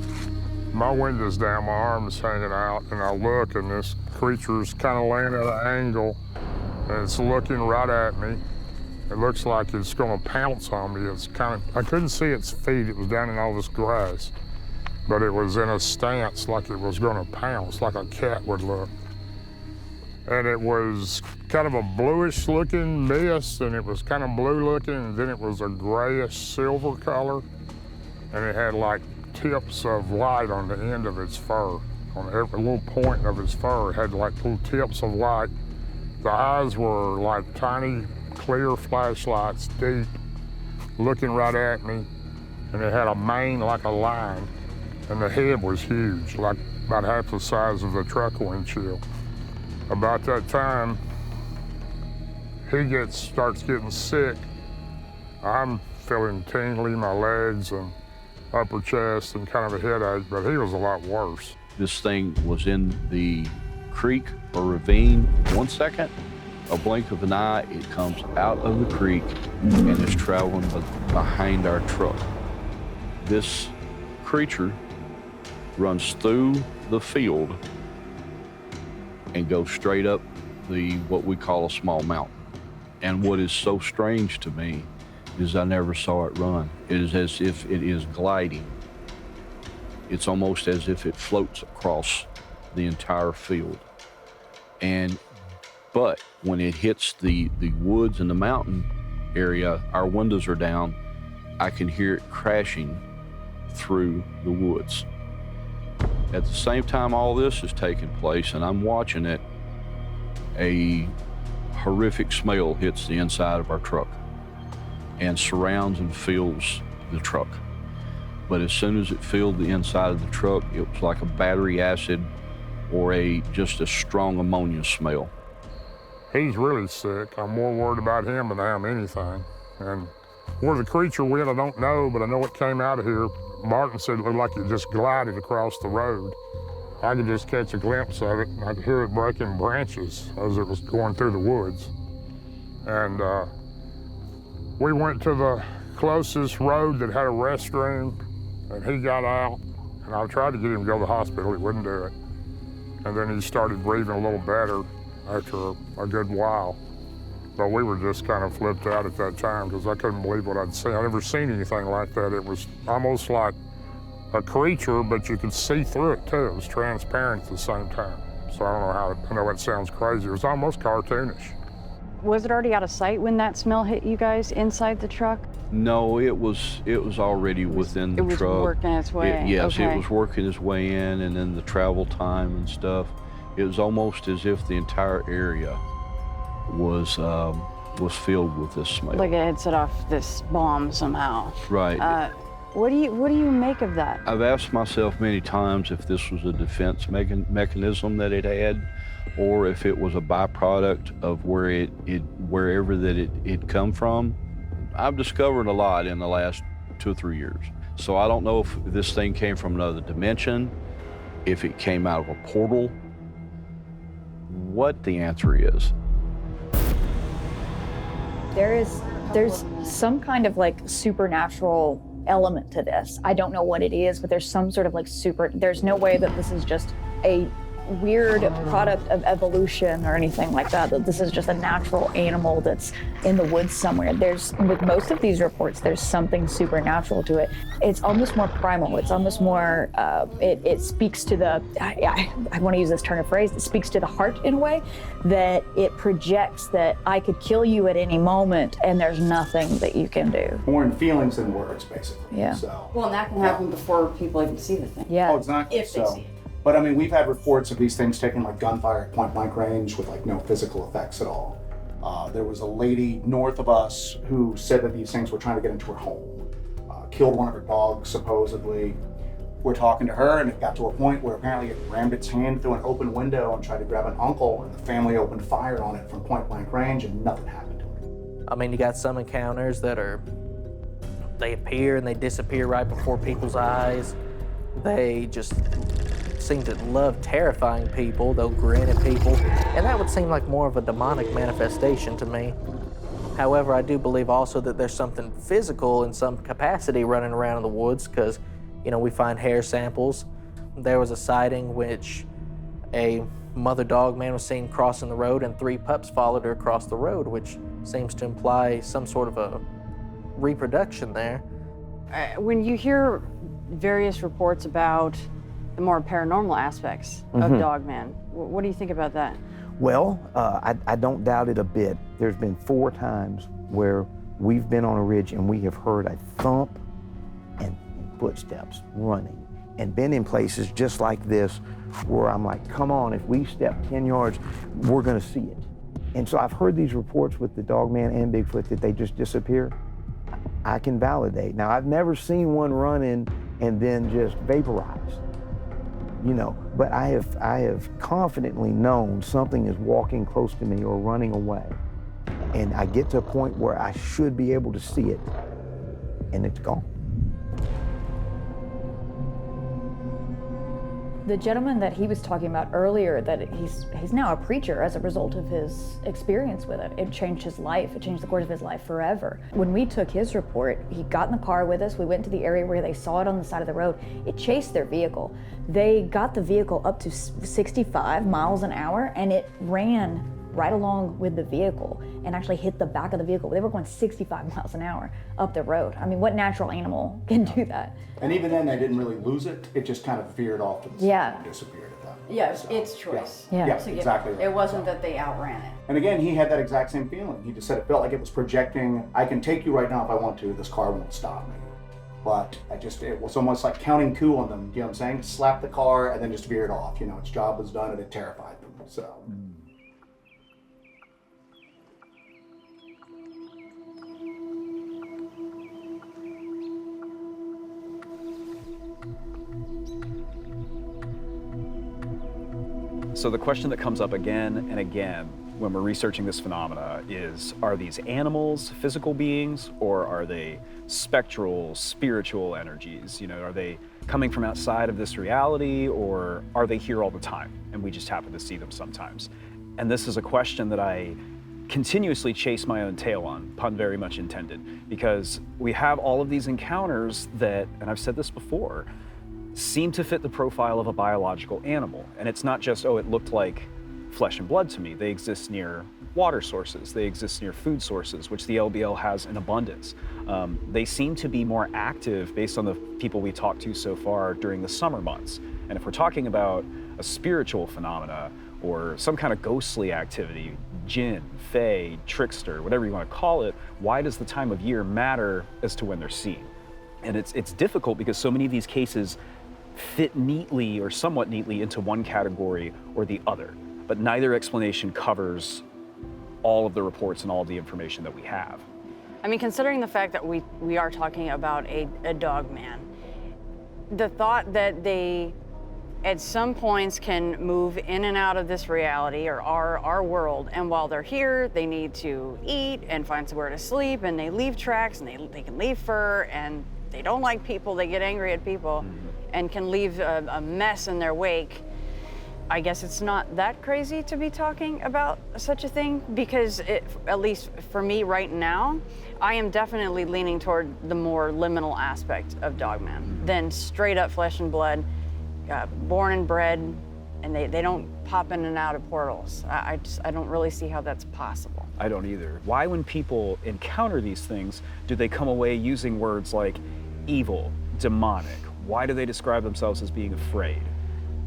My window's down, my arm's hanging out, and I look, and this creature's kind of laying at an angle, and it's looking right at me. It looks like it's gonna pounce on me. It's kind of, I couldn't see its feet, it was down in all this grass, but it was in a stance like it was gonna pounce, like a cat would look. And it was kind of a bluish looking mist, and it was kind of blue looking, and then it was a grayish silver color, and it had like tips of light on the end of its fur. On every little point of its fur, it had like little tips of light. The eyes were like tiny, clear flashlights, deep, looking right at me. And it had a mane like a lion. And the head was huge, like about half the size of the truck windshield. About that time, he starts getting sick. I'm feeling tingly, my legs and upper chest and kind of a headache, but he was a lot worse. This thing was in the creek or ravine 1 second, a blink of an eye, it comes out of the creek and is traveling behind our truck. This creature runs through the field and goes straight up what we call a small mountain. And what is so strange to me is I never saw it run. It is as if it is gliding. It's almost as if it floats across the entire field. But when it hits the woods and the mountain area, our windows are down, I can hear it crashing through the woods. At the same time all this is taking place and I'm watching it, a horrific smell hits the inside of our truck and surrounds and fills the truck. But as soon as it filled the inside of the truck, it was like a battery acid or just a strong ammonia smell. He's really sick. I'm more worried about him than I am anything. And where the creature went, I don't know, but I know it came out of here. Martin said it looked like it just glided across the road. I could just catch a glimpse of it, and I could hear it breaking branches as it was going through the woods. And we went to the closest road that had a restroom, and he got out, and I tried to get him to go to the hospital. He wouldn't do it. And then he started breathing a little better after a good while. But we were just kind of flipped out at that time because I couldn't believe what I'd seen. I'd never seen anything like that. It was almost like a creature, but you could see through it too. It was transparent at the same time. So I don't know I know it sounds crazy. It was almost cartoonish. Was it already out of sight when that smell hit you guys inside the truck? No, it was already within the truck. It was working its way in. Yes, okay. It was working its way in, and then the travel time and stuff. It was almost as if the entire area was filled with this smell. Like it had set off this bomb somehow. Right. What do you make of that? I've asked myself many times if this was a defense mechanism that it had, or if it was a byproduct of wherever that it come from. I've discovered a lot in the last 2 or 3 years. So I don't know if this thing came from another dimension, if it came out of a portal, what the answer is. There's some kind of like supernatural element to this. I don't know what it is, but there's some sort of like there's no way that this is just a weird product of evolution or anything like that, that this is just a natural animal that's in the woods somewhere. With most of these reports, there's something supernatural to it. It's almost more primal. It's almost more, it speaks to I want to use this turn of phrase, it speaks to the heart in a way that it projects that I could kill you at any moment and there's nothing that you can do. More in feelings than words, basically. Yeah. So, Well, and that can happen before people even see the thing. Yeah. Oh, exactly. If they see it. But I mean, we've had reports of these things taking like gunfire at point blank range with like no physical effects at all. There was a lady north of us who said that these things were trying to get into her home, killed one of her dogs supposedly. We're talking to her and it got to a point where apparently it rammed its hand through an open window and tried to grab an uncle, and the family opened fire on it from point blank range and nothing happened to it. I mean, you got some encounters that they appear and they disappear right before people's eyes. They just seem to love terrifying people. They'll grin at people, and that would seem like more of a demonic manifestation to me. However, I do believe also that there's something physical in some capacity running around in the woods, because, we find hair samples. There was a sighting which a mother Dogman was seen crossing the road and 3 pups followed her across the road, which seems to imply some sort of a reproduction there. When you hear various reports about the more paranormal aspects of Dogman, what do you think about that? Well, I don't doubt it a bit. There's been 4 times where we've been on a ridge and we have heard a thump and footsteps running, and been in places just like this where I'm like, come on, if we step 10 yards, we're gonna see it. And so I've heard these reports with the Dogman and Bigfoot that they just disappear. I can validate. Now, I've never seen one running and then just vaporize. But I have confidently known something is walking close to me or running away. And I get to a point where I should be able to see it, and it's gone. The gentleman that he was talking about earlier, that he's now a preacher as a result of his experience with it. It changed his life. It changed the course of his life forever. When we took his report, he got in the car with us. We went to the area where they saw it on the side of the road. It chased their vehicle. They got the vehicle up to 65 miles an hour, and it ran right along with the vehicle and actually hit the back of the vehicle. They were going 65 miles an hour up the road. I mean, what natural animal can do that? And even then, they didn't really lose it. It just kind of veered off to the side and disappeared at that point. Yeah, So, it's choice. Yeah, So exactly right. It wasn't that they outran it. And again, he had that exact same feeling. He just said it felt like it was projecting, I can take you right now if I want to, this car won't stop me. But it was almost like counting coup on them, you know what I'm saying? Slapped the car and then just veered off. You know, its job was done and it terrified them, so. So the question that comes up again and again when we're researching this phenomena is, are these animals physical beings, or are they spectral, spiritual energies? You know, are they coming from outside of this reality, or are they here all the time and we just happen to see them sometimes? And this is a question that I continuously chase my own tail on, pun very much intended, because we have all of these encounters that, and I've said this before, seem to fit the profile of a biological animal. And it's not just, oh, it looked like flesh and blood to me. They exist near water sources. They exist near food sources, which the LBL has in abundance. They seem to be more active based on the people we talked to so far during the summer months. And if we're talking about a spiritual phenomena or some kind of ghostly activity, jinn, fae, trickster, whatever you want to call it, why does the time of year matter as to when they're seen? And it's difficult because so many of these cases fit neatly or somewhat neatly into one category or the other, but neither explanation covers all of the reports and all of the information that we have. I mean, considering the fact that we are talking about a Dogman, the thought that they at some points can move in and out of this reality or our world, and while they're here, they need to eat and find somewhere to sleep, and they leave tracks, and they can leave fur, and they don't like people, they get angry at people, and can leave a mess in their wake. I guess it's not that crazy to be talking about such a thing, because at least for me right now, I am definitely leaning toward the more liminal aspect of Dogman than straight up flesh and blood, born and bred, and they don't pop in and out of portals. I don't really see how that's possible. I don't either. Why, when people encounter these things, do they come away using words like evil, demonic? Why do they describe themselves as being afraid?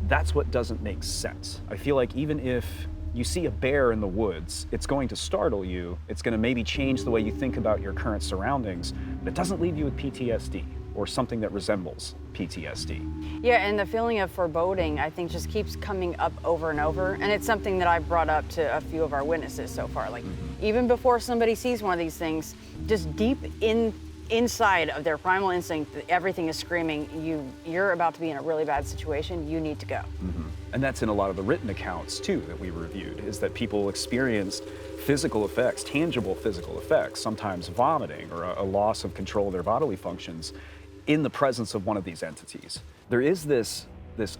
That's what doesn't make sense. I feel like even if you see a bear in the woods, it's going to startle you. It's going to maybe change the way you think about your current surroundings, but it doesn't leave you with PTSD or something that resembles PTSD. Yeah, and the feeling of foreboding, I think, just keeps coming up over and over. And it's something that I've brought up to a few of our witnesses so far. Like, even before somebody sees one of these things, just deep inside of their primal instinct, everything is screaming, you're about to be in a really bad situation, you need to go. And that's in a lot of the written accounts too that we reviewed, is that people experienced physical effects, tangible physical effects, sometimes vomiting or a loss of control of their bodily functions in the presence of one of these entities. There is this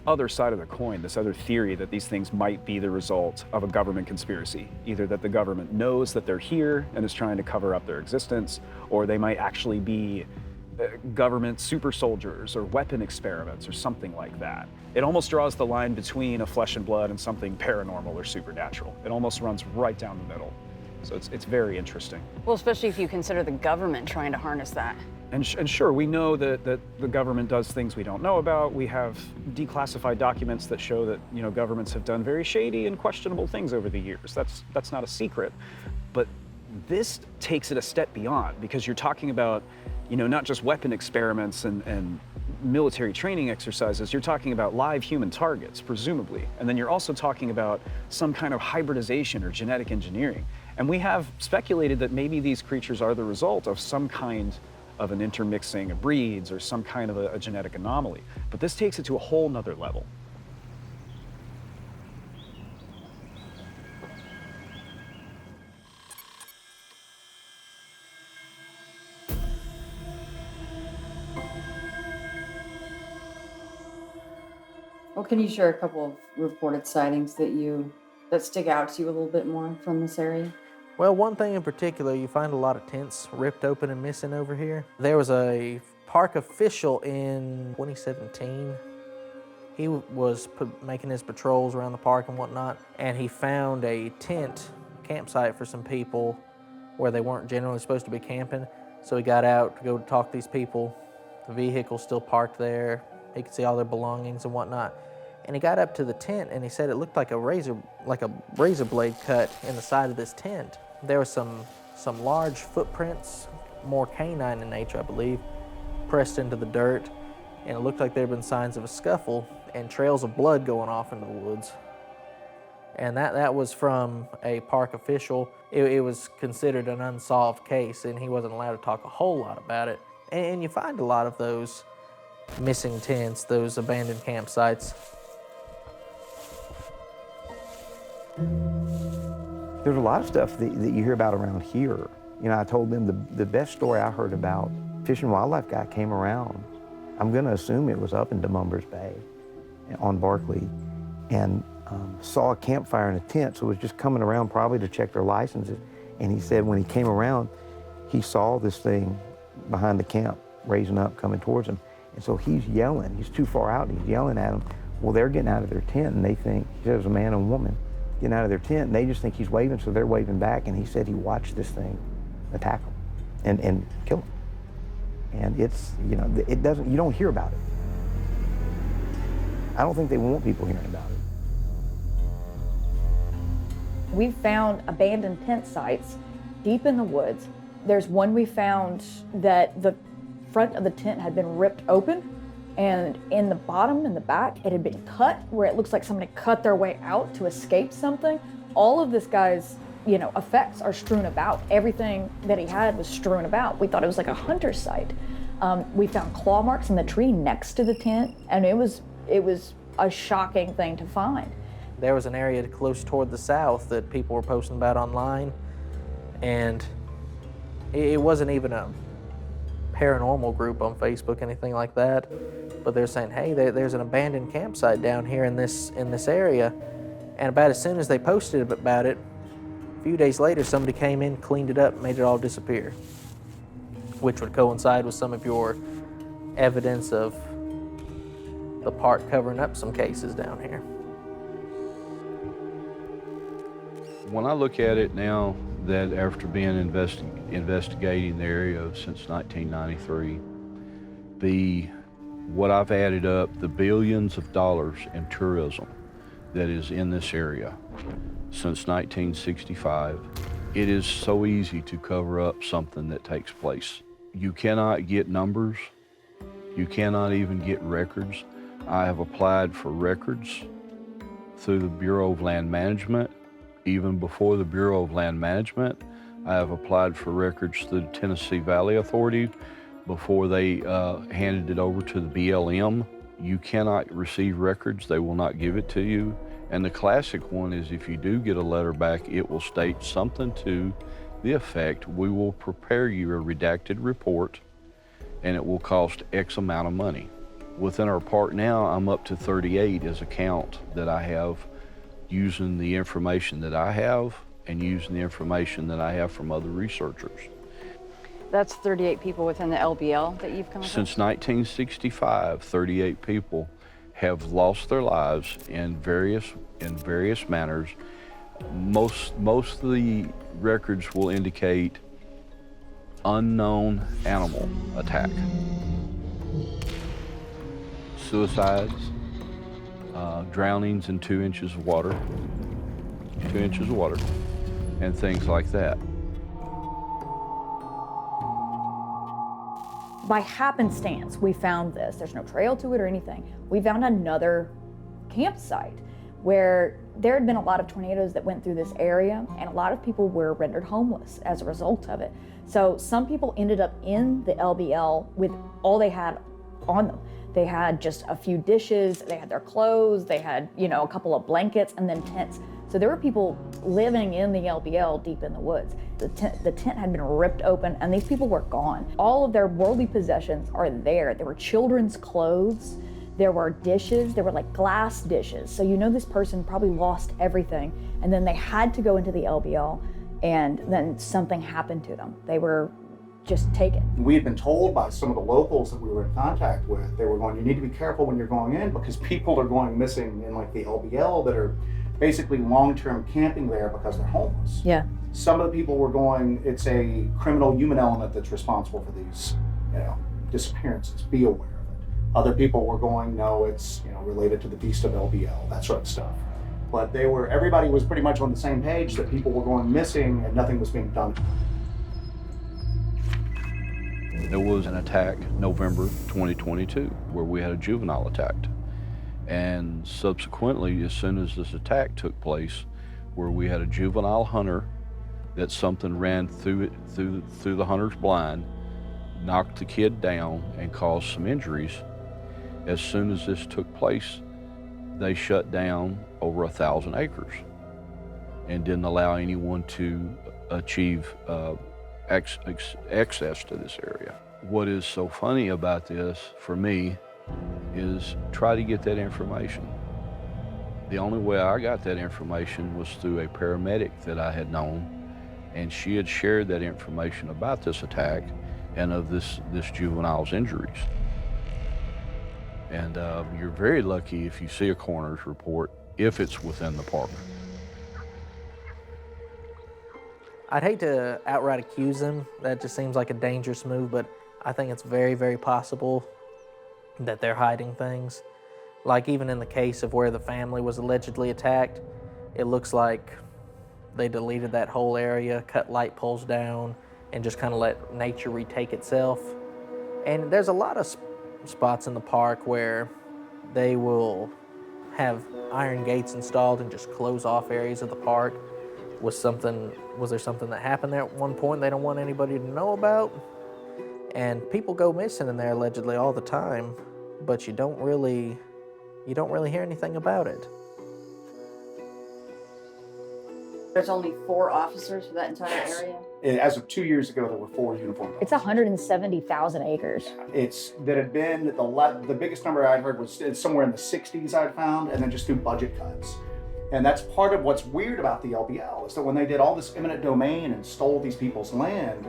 other side of the coin, this other theory that these things might be the result of a government conspiracy. Either that the government knows that they're here and is trying to cover up their existence, or they might actually be government super soldiers or weapon experiments or something like that. It almost draws the line between a flesh and blood and something paranormal or supernatural. It almost runs right down the middle. So it's very interesting. Well, especially if you consider the government trying to harness that. And sure, we know that the government does things we don't know about. We have declassified documents that show that, you know, governments have done very shady and questionable things over the years. That's not a secret. But this takes it a step beyond, because you're talking about, you know, not just weapon experiments and military training exercises. You're talking about live human targets, presumably. And then you're also talking about some kind of hybridization or genetic engineering. And we have speculated that maybe these creatures are the result of some kind of an intermixing of breeds or some kind of a genetic anomaly. But this takes it to a whole nother level. Well, can you share a couple of reported sightings that stick out to you a little bit more from this area? Well, one thing in particular, you find a lot of tents ripped open and missing over here. There was a park official in 2017. He was making his patrols around the park and whatnot, and he found a tent campsite for some people where they weren't generally supposed to be camping. So he got out to go talk to these people. The vehicle's still parked there. He could see all their belongings and whatnot. And he got up to the tent and he said it looked like a razor blade cut in the side of this tent. There were some large footprints, more canine in nature, I believe, pressed into the dirt. And it looked like there had been signs of a scuffle and trails of blood going off into the woods. And that was from a park official. It was considered an unsolved case, and he wasn't allowed to talk a whole lot about it. And you find a lot of those missing tents, those abandoned campsites. There's a lot of stuff that you hear about around here. You know, I told them the best story I heard about, Fish and Wildlife guy came around. I'm gonna assume it was up in DeMumbers Bay on Barkley, and saw a campfire in a tent, so was just coming around probably to check their licenses. And he said when he came around, he saw this thing behind the camp raising up, coming towards him. And so he's yelling, he's too far out, and he's yelling at them. Well, they're getting out of their tent, and they think, he said it was a man and a woman, getting out of their tent, and they just think he's waving, so they're waving back, and he said he watched this thing attack him and kill him. And it's, you know, you don't hear about it. I don't think they want people hearing about it. We found abandoned tent sites deep in the woods. There's one we found that the front of the tent had been ripped open, and in the bottom and the back, it had been cut where it looks like somebody cut their way out to escape something. All of this guy's, you know, effects are strewn about. Everything that he had was strewn about. We thought it was like a hunter site. We found claw marks in the tree next to the tent, and it was a shocking thing to find. There was an area close toward the south that people were posting about online, and it wasn't even a paranormal group on Facebook, anything like that, but they're saying, hey, there's an abandoned campsite down here in this area, and about as soon as they posted about it, a few days later, somebody came in, cleaned it up, made it all disappear, which would coincide with some of your evidence of the park covering up some cases down here. When I look at it now, that after being investigating the area since 1993, what I've added up, the billions of dollars in tourism that is in this area since 1965, it is so easy to cover up something that takes place. You cannot get numbers. You cannot even get records. I have applied for records through the Bureau of Land Management. Even before the Bureau of Land Management, I have applied for records through the Tennessee Valley Authority before they handed it over to the BLM. You cannot receive records, they will not give it to you. And the classic one is if you do get a letter back, it will state something to the effect, we will prepare you a redacted report and it will cost X amount of money. Within our park now, I'm up to 38 as a count that I have using the information that I have and using the information that I have from other researchers. That's 38 people within the LBL that you've come across? Since 1965, 38 people have lost their lives in various manners. Most of the records will indicate unknown animal attack. Suicides, drownings in 2 inches of water, and things like that. By happenstance, we found this. There's no trail to it or anything. We found another campsite where there had been a lot of tornadoes that went through this area, and a lot of people were rendered homeless as a result of it. So some people ended up in the LBL with all they had on them. They had just a few dishes, they had their clothes, they had, you know, a couple of blankets and then tents. So there were people living in the LBL deep in the woods. The tent had been ripped open and these people were gone. All of their worldly possessions are there. There were children's clothes. There were dishes, there were like glass dishes. So you know this person probably lost everything, and then they had to go into the LBL, and then something happened to them. They were just taken. We had been told by some of the locals that we were in contact with, they were going, you need to be careful when you're going in because people are going missing in like the LBL that are basically long-term camping there because they're homeless. Yeah. Some of the people were going, it's a criminal human element that's responsible for these, disappearances. Be aware of it. Other people were going, no, it's, related to the beast of LBL, that sort of stuff. But everybody was pretty much on the same page that people were going missing and nothing was being done. There was an attack November 2022 where we had a juvenile attacked. And subsequently, as soon as this attack took place, where we had a juvenile hunter that something ran through the hunter's blind, knocked the kid down and caused some injuries. As soon as this took place, they shut down over 1,000 acres and didn't allow anyone to achieve access to this area. What is so funny about this for me is try to get that information. The only way I got that information was through a paramedic that I had known, and she had shared that information about this attack and of this juvenile's injuries. And you're very lucky if you see a coroner's report, if it's within the park. I'd hate to outright accuse them. That just seems like a dangerous move, but I think it's very, very possible that they're hiding things. Like even in the case of where the family was allegedly attacked, it looks like they deleted that whole area, cut light poles down, and just kind of let nature retake itself. And there's a lot of spots in the park where they will have iron gates installed and just close off areas of the park. Was there something that happened there at one point they don't want anybody to know about? And people go missing in there allegedly all the time, but you don't really hear anything about it. There's only 4 officers for that entire area? As of 2 years ago, there were 4 uniformed officers. It's 170,000 acres. That had been, the biggest number I'd heard was somewhere in the 60s I'd found, and then just through budget cuts. And that's part of what's weird about the LBL, is that when they did all this eminent domain and stole these people's land,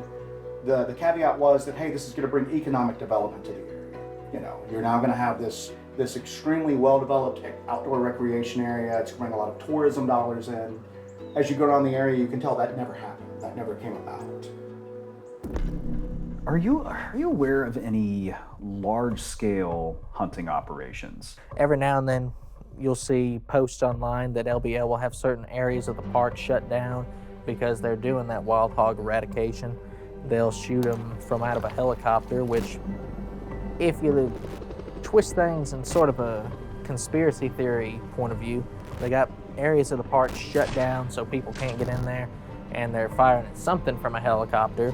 the caveat was that, hey, this is going to bring economic development to the area. You're now going to have this extremely well-developed outdoor recreation area. It's going to bring a lot of tourism dollars in. As you go around the area, you can tell that never happened. That never came about. Are you aware of any large-scale hunting operations? Every now and then, you'll see posts online that LBL will have certain areas of the park shut down because they're doing that wild hog eradication. They'll shoot them from out of a helicopter, which, if you twist things in sort of a conspiracy theory point of view, they got areas of the park shut down so people can't get in there, and they're firing at something from a helicopter.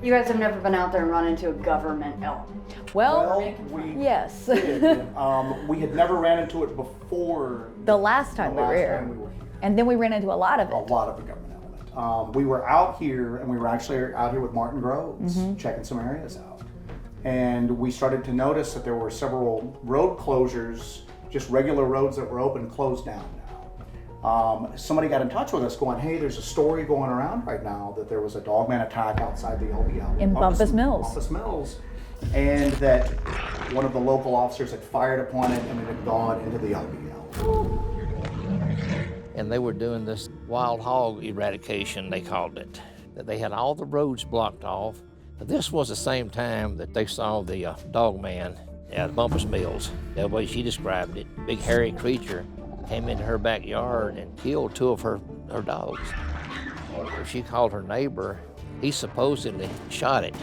You guys have never been out there and run into a government elk? Yes. We had never ran into it before. The last time we were here. And then we ran into a lot of it. A lot of the government element. We were out here, and we were actually out here with Martin Groves, checking some areas out. And we started to notice that there were several road closures, just regular roads that were open, closed down now. Somebody got in touch with us going, hey, there's a story going around right now that there was a Dogman attack outside the LBL. In Bumpus Mills. Bumpus Mills. And that one of the local officers had fired upon it and it had gone into the LBL. And they were doing this wild hog eradication, they called it. That they had all the roads blocked off. But this was the same time that they saw the Dogman at Bumpus Mills. The way she described it, big hairy creature came into her backyard and killed 2 of her dogs. She called her neighbor. He supposedly shot it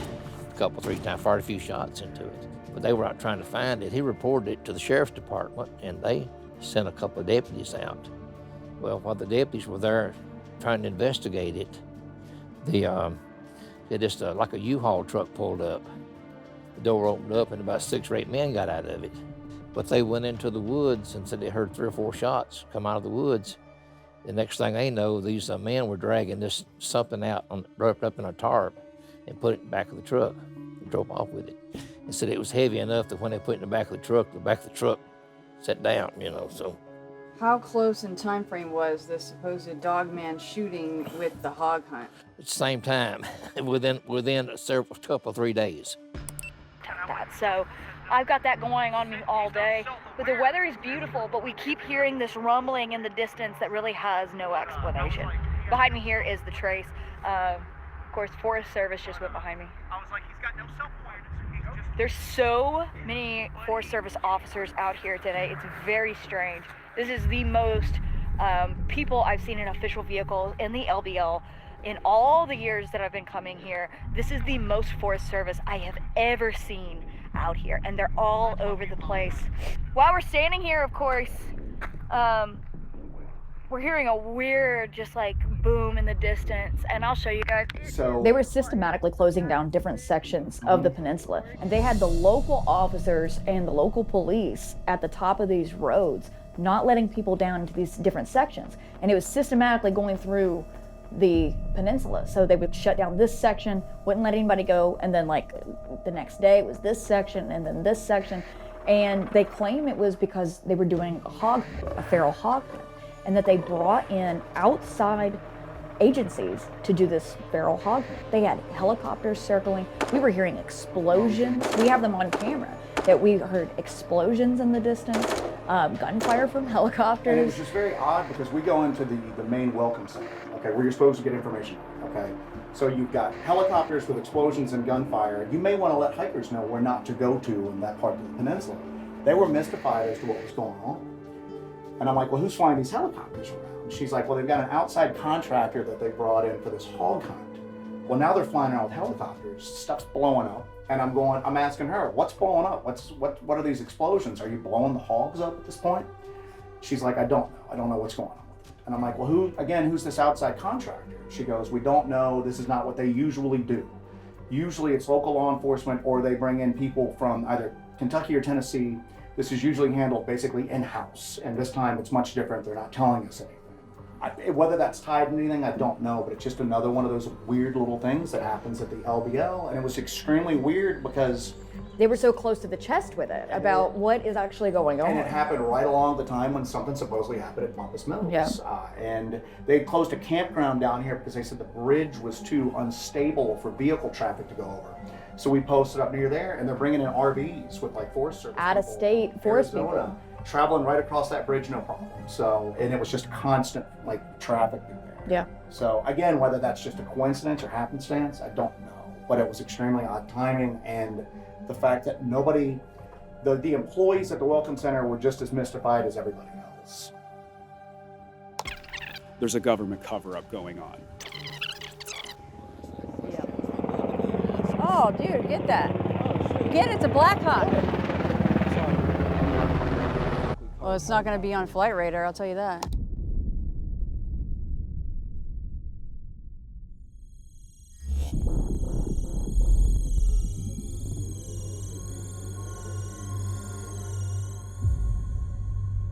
a couple, 3 times, fired a few shots into it. But they were out trying to find it. He reported it to the sheriff's department, and they sent a couple of deputies out. Well, while the deputies were there trying to investigate it, like a U-Haul truck pulled up. The door opened up, and about 6 or 8 men got out of it. But they went into the woods and said they heard 3 or 4 shots come out of the woods. The next thing they know, these men were dragging something out, wrapped up in a tarp, and put it in the back of the truck and drove off with it. and said it was heavy enough that when they put it in the back of the truck sat down, you know, so. How close in time frame was the supposed Dogman shooting with the hog hunt? At the same time, within a couple, 3 days. So I've got that going on me all day. But the weather is beautiful, but we keep hearing this rumbling in the distance that really has no explanation. Behind me here is the trace. Of course, Forest Service just went behind me. I was like, he's got no self-awareness. There's so many Forest Service officers out here today. It's very strange. This is the most people I've seen in official vehicles in the LBL in all the years that I've been coming here. This is the most Forest Service I have ever seen out here, and they're all over the place. While we're standing here, of course, we're hearing a weird, just like boom in the distance, and I'll show you guys. So they were systematically closing down different sections of the peninsula, and they had the local officers and the local police at the top of these roads, not letting people down into these different sections, and it was systematically going through the peninsula. So they would shut down this section, wouldn't let anybody go, and then like the next day it was this section and then this section, and they claim it was because they were doing a feral hog hunt, and that they brought in outside agencies to do this feral hog hunt. They had helicopters circling. We were hearing explosions. We have them on camera that we heard explosions in the distance, gunfire from helicopters. And it was just very odd because we go into the main welcome center, okay, where you're supposed to get information, okay? So you've got helicopters with explosions and gunfire. You may want to let hikers know where not to go to in that part of the peninsula. They were mystified as to what was going on. And I'm like, well, who's flying these helicopters around? She's like, well, they've got an outside contractor that they brought in for this hog hunt. Well, now they're flying around with helicopters. Stuff's blowing up. And I'm asking her, what's blowing up? What are these explosions? Are you blowing the hogs up at this point? She's like, I don't know. I don't know what's going on. And I'm like, well, who's this outside contractor? She goes, we don't know. This is not what they usually do. Usually it's local law enforcement, or they bring in people from either Kentucky or Tennessee. This is usually handled basically in-house. And this time it's much different. They're not telling us anything. Whether that's tied to anything, I don't know, but it's just another one of those weird little things that happens at the LBL. And it was extremely weird because they were so close to the chest with it about what is actually going on. And it happened right along the time when something supposedly happened at Bumpus Mills. Yeah. And they closed a campground down here because they said the bridge was too unstable for vehicle traffic to go over. So we posted up near there, and they're bringing in RVs with like Forest Service out-of-state forest people traveling right across that bridge, no problem. So, and it was just constant like traffic in there. Yeah. So again, whether that's just a coincidence or happenstance, I don't know. But it was extremely odd timing, and the fact that nobody, the employees at the Welcome Center were just as mystified as everybody else. There's a government cover-up going on. Yeah. Oh, dude, get that. Get it, it's a Black Hawk. Well, it's not going to be on flight radar, I'll tell you that.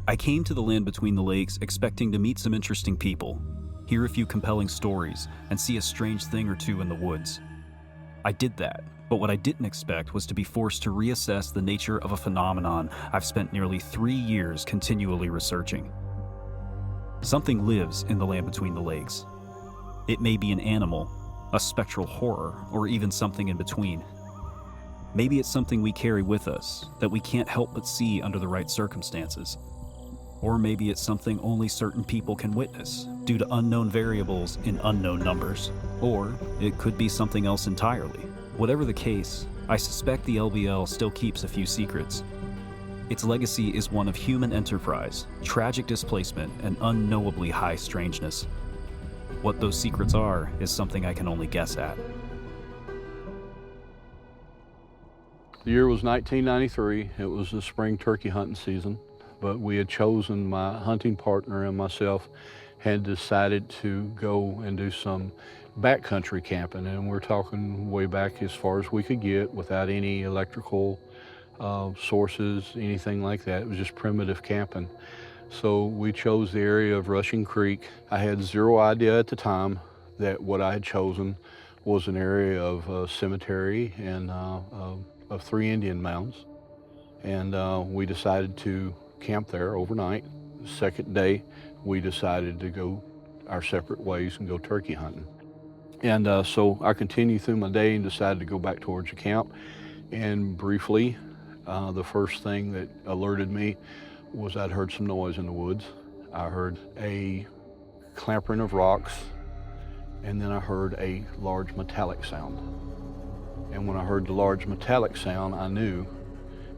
I came to the land between the lakes expecting to meet some interesting people, hear a few compelling stories, and see a strange thing or two in the woods. I did that, but what I didn't expect was to be forced to reassess the nature of a phenomenon I've spent nearly 3 years continually researching. Something lives in the land between the lakes. It may be an animal, a spectral horror, or even something in between. Maybe it's something we carry with us that we can't help but see under the right circumstances. Or maybe it's something only certain people can witness due to unknown variables in unknown numbers. Or it could be something else entirely. Whatever the case, I suspect the LBL still keeps a few secrets. Its legacy is one of human enterprise, tragic displacement, and unknowably high strangeness. What those secrets are is something I can only guess at. The year was 1993. It was the spring turkey hunting season, but we had chosen, my hunting partner and myself had decided to go and do some backcountry camping, and we're talking way back as far as we could get without any electrical sources, anything like that. It was just primitive camping. So we chose the area of Rushing Creek. I had zero idea at the time that what I had chosen was an area of cemetery and of 3 Indian mounds, and we decided to camp there overnight. The second day, we decided to go our separate ways and go turkey hunting. And so I continued through my day and decided to go back towards the camp. And briefly, the first thing that alerted me was I'd heard some noise in the woods. I heard a clampering of rocks, and then I heard a large metallic sound. And when I heard the large metallic sound, I knew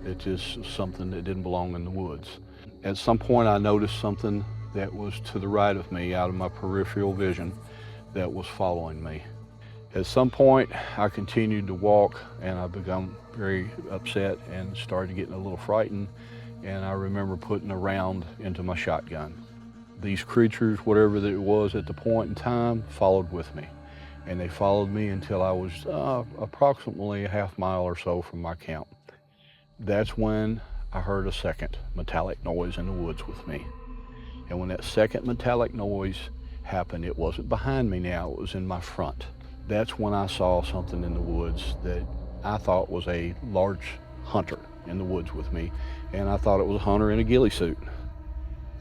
that this was something that didn't belong in the woods. At some point, I noticed something that was to the right of me, out of my peripheral vision, that was following me. At some point, I continued to walk, and I became very upset and started getting a little frightened, and I remember putting a round into my shotgun. These creatures, whatever that it was at the point in time, followed with me, and they followed me until I was approximately a half mile or so from my camp. That's when I heard a second metallic noise in the woods with me. And when that second metallic noise happened, it wasn't behind me now, it was in my front. That's when I saw something in the woods that I thought was a large hunter in the woods with me. And I thought it was a hunter in a ghillie suit.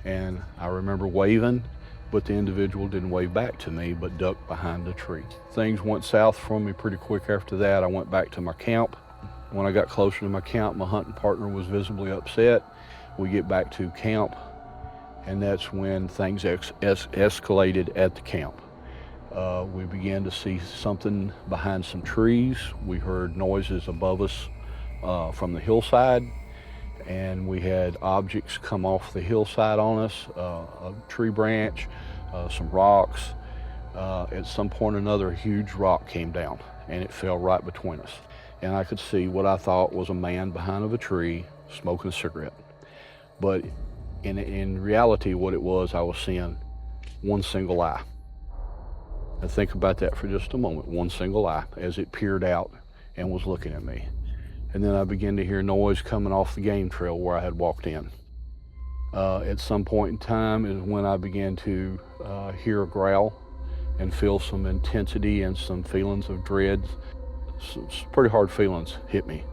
And I remember waving, but the individual didn't wave back to me, but ducked behind a tree. Things went south from me pretty quick after that. I went back to my camp. When I got closer to my camp, my hunting partner was visibly upset. We get back to camp, and that's when things escalated at the camp. We began to see something behind some trees. We heard noises above us from the hillside, and we had objects come off the hillside on us, a tree branch, some rocks. At some point or another, a huge rock came down, and it fell right between us. And I could see what I thought was a man behind of a tree smoking a cigarette. But in reality, what it was, I was seeing one single eye. And think about that for just a moment, one single eye as it peered out and was looking at me. And then I began to hear noise coming off the game trail where I had walked in. At some point in time is when I began to hear a growl and feel some intensity and some feelings of dread. Some pretty hard feelings hit me.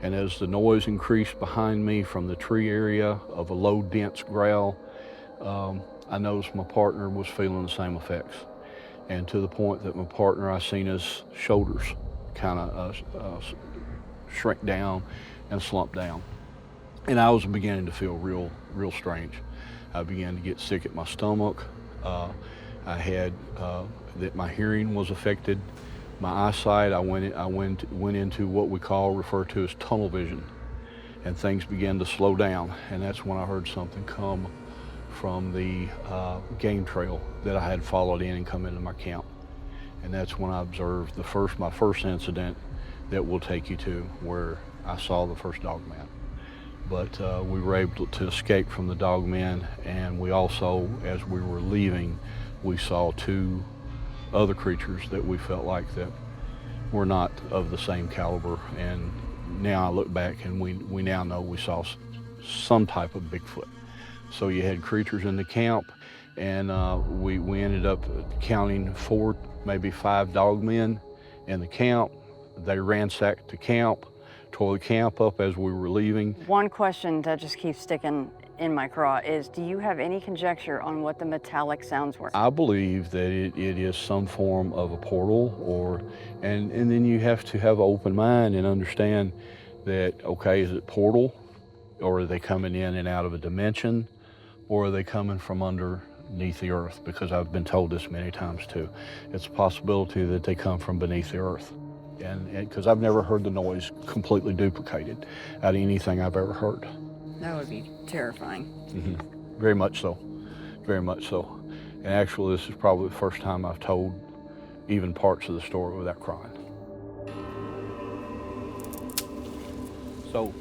And as the noise increased behind me from the tree area of a low, dense growl, I noticed my partner was feeling the same effects. And to the point that my partner, I seen his shoulders kind of shrink down and slump down. And I was beginning to feel real strange. I began to get sick at my stomach. I had that my hearing was affected. My eyesight, I went into what we refer to as tunnel vision, and things began to slow down. And that's when I heard something come from the game trail that I had followed in and come into my camp. And that's when I observed my first incident that we'll take you to, where I saw the first Dogman. But we were able to escape from the Dogman, and we also, as we were leaving, we saw 2 other creatures that we felt like that were not of the same caliber. And now I look back and we now know we saw some type of Bigfoot. So you had creatures in the camp, and we ended up counting 4, maybe 5 dogmen in the camp. They ransacked the camp, tore the camp up as we were leaving. One question that just keeps sticking in my craw is, do you have any conjecture on what the metallic sounds were? I believe that it is some form of a portal, and then you have to have an open mind and understand that, okay, is it portal, or are they coming in and out of a dimension, or are they coming from underneath the earth? Because I've been told this many times too. It's a possibility that they come from beneath the earth. And because I've never heard the noise completely duplicated out of anything I've ever heard. That would be terrifying. Mm-hmm. Very much so, very much so. And actually, this is probably the first time I've told even parts of the story without crying. So,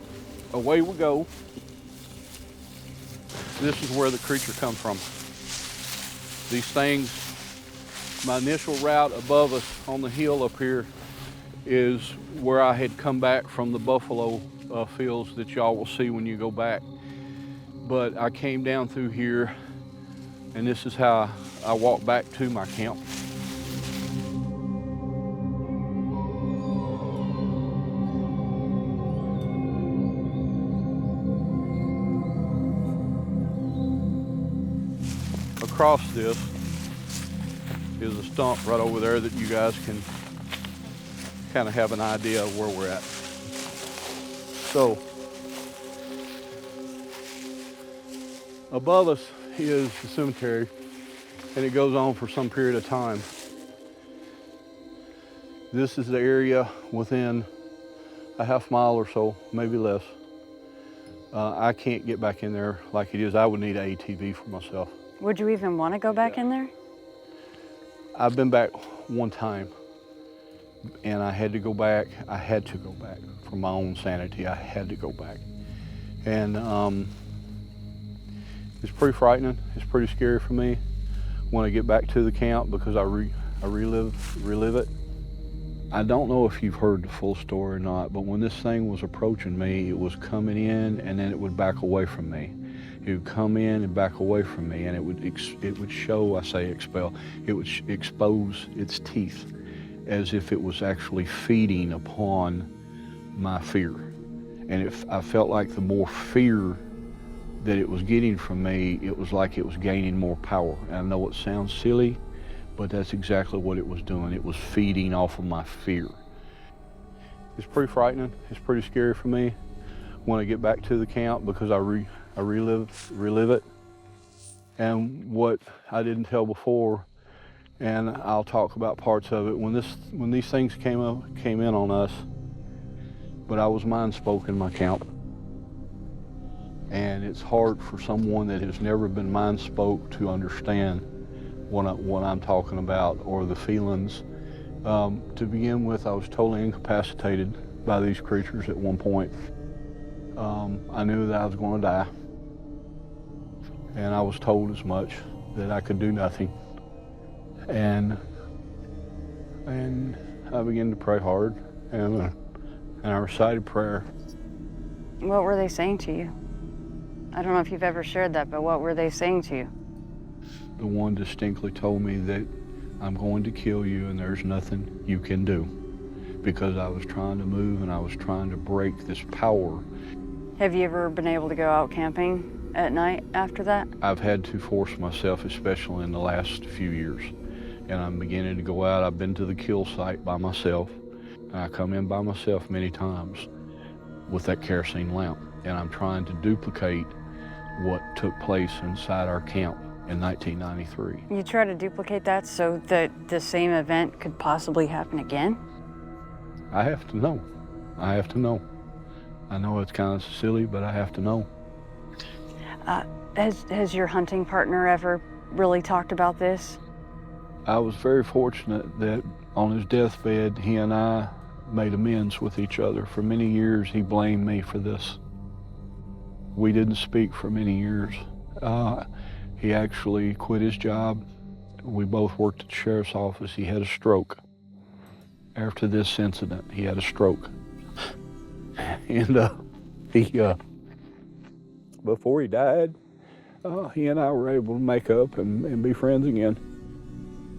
away we go. This is where the creature comes from. These things, my initial route above us on the hill up here is where I had come back from the buffalo fields that y'all will see when you go back. But I came down through here, and this is how I walked back to my camp. across this is a stump right over there that you guys can kind of have an idea of where we're at. So, above us is the cemetery, and it goes on for some period of time. This is the area within a half mile or so, maybe less. I can't get back in there like it is. I would need an ATV for myself. Would you even want to go back in there? I've been back one time, and I had to go back. I had to go back for my own sanity. I had to go back. And it's pretty frightening. It's pretty scary for me when I get back to the camp because I relive it. I don't know if you've heard the full story or not, but when this thing was approaching me, it was coming in and then it would back away from me. It would come in and back away from me, and it would show, I say expel, it would expose its teeth as if it was actually feeding upon my fear. And I felt like the more fear that it was getting from me, it was like it was gaining more power. And I know it sounds silly, but that's exactly what it was doing. It was feeding off of my fear. It's pretty frightening. It's pretty scary for me when I get back to the camp because I relive it. And what I didn't tell before, and I'll talk about parts of it, when these things came in on us, but I was mind spoke in my camp. And it's hard for someone that has never been mind spoke to understand what I'm talking about or the feelings. To begin with, I was totally incapacitated by these creatures at one point. I knew that I was going to die, and I was told as much, that I could do nothing. And I began to pray hard, and I recited prayer. What were they saying to you? I don't know if you've ever shared that, but what were they saying to you? The one distinctly told me that I'm going to kill you and there's nothing you can do, because I was trying to move and I was trying to break this power. Have you ever been able to go out camping at night after that? I've had to force myself, especially in the last few years. And I'm beginning to go out. I've been to the kill site by myself. And I come in by myself many times with that kerosene lamp. And I'm trying to duplicate what took place inside our camp in 1993. You try to duplicate that so that the same event could possibly happen again? I have to know. I have to know. I know it's kind of silly, but I have to know. Has your hunting partner ever really talked about this? I was very fortunate that on his deathbed, he and I made amends with each other. For many years, he blamed me for this. We didn't speak for many years. He actually quit his job. We both worked at the sheriff's office. He had a stroke. After this incident, he had a stroke. And before he died, he and I were able to make up and be friends again.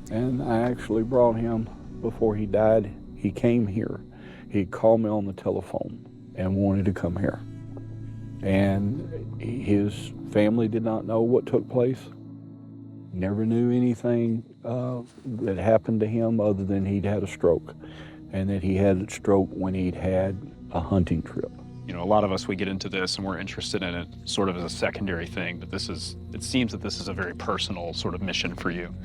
And I actually brought him, before he died, he came here. He called me on the telephone and wanted to come here. And his family did not know what took place. Never knew anything that happened to him other than he'd had a stroke, and that he had a stroke when he'd had a hunting trip. You know, a lot of us, we get into this and we're interested in it sort of as a secondary thing, but it seems that this is a very personal sort of mission for you.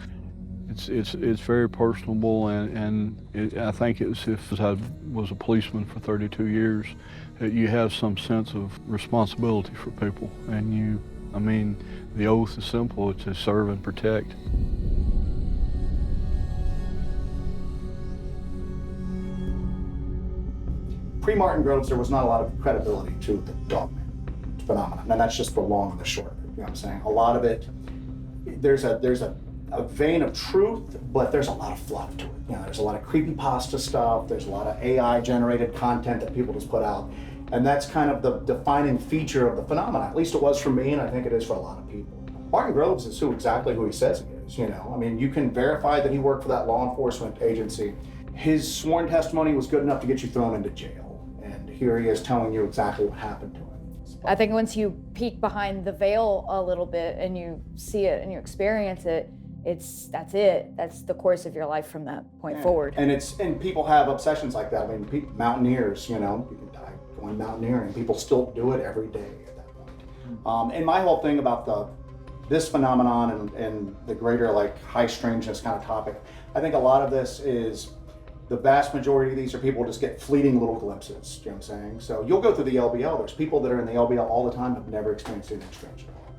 It's very personable, and I think it's if I was a policeman for 32 years, that you have some sense of responsibility for people. And the oath is simple, it's to serve and protect. Pre-Martin Groves, there was not a lot of credibility to the Dogman phenomenon, and that's just the long and the short. You know what I'm saying? A lot of it, there's a vein of truth, but there's a lot of fluff to it. You know, there's a lot of creepypasta stuff. There's a lot of AI-generated content that people just put out, and that's kind of the defining feature of the phenomenon. At least it was for me, and I think it is for a lot of people. Martin Groves is exactly who he says he is. You know, I mean, you can verify that he worked for that law enforcement agency. His sworn testimony was good enough to get you thrown into jail. Here he is telling you exactly what happened to him. I think once you peek behind the veil a little bit and you see it and you experience it, that's it. That's the course of your life from that point forward. And people have obsessions like that. I mean, mountaineers, you can die going mountaineering. People still do it every day at that point. And my whole thing about this phenomenon and the greater like high strangeness kind of topic, I think a lot of this is the vast majority of these are people who just get fleeting little glimpses. Do you know what I'm saying? So you'll go through the LBL. There's people that are in the LBL all the time have never experienced anything strange at all.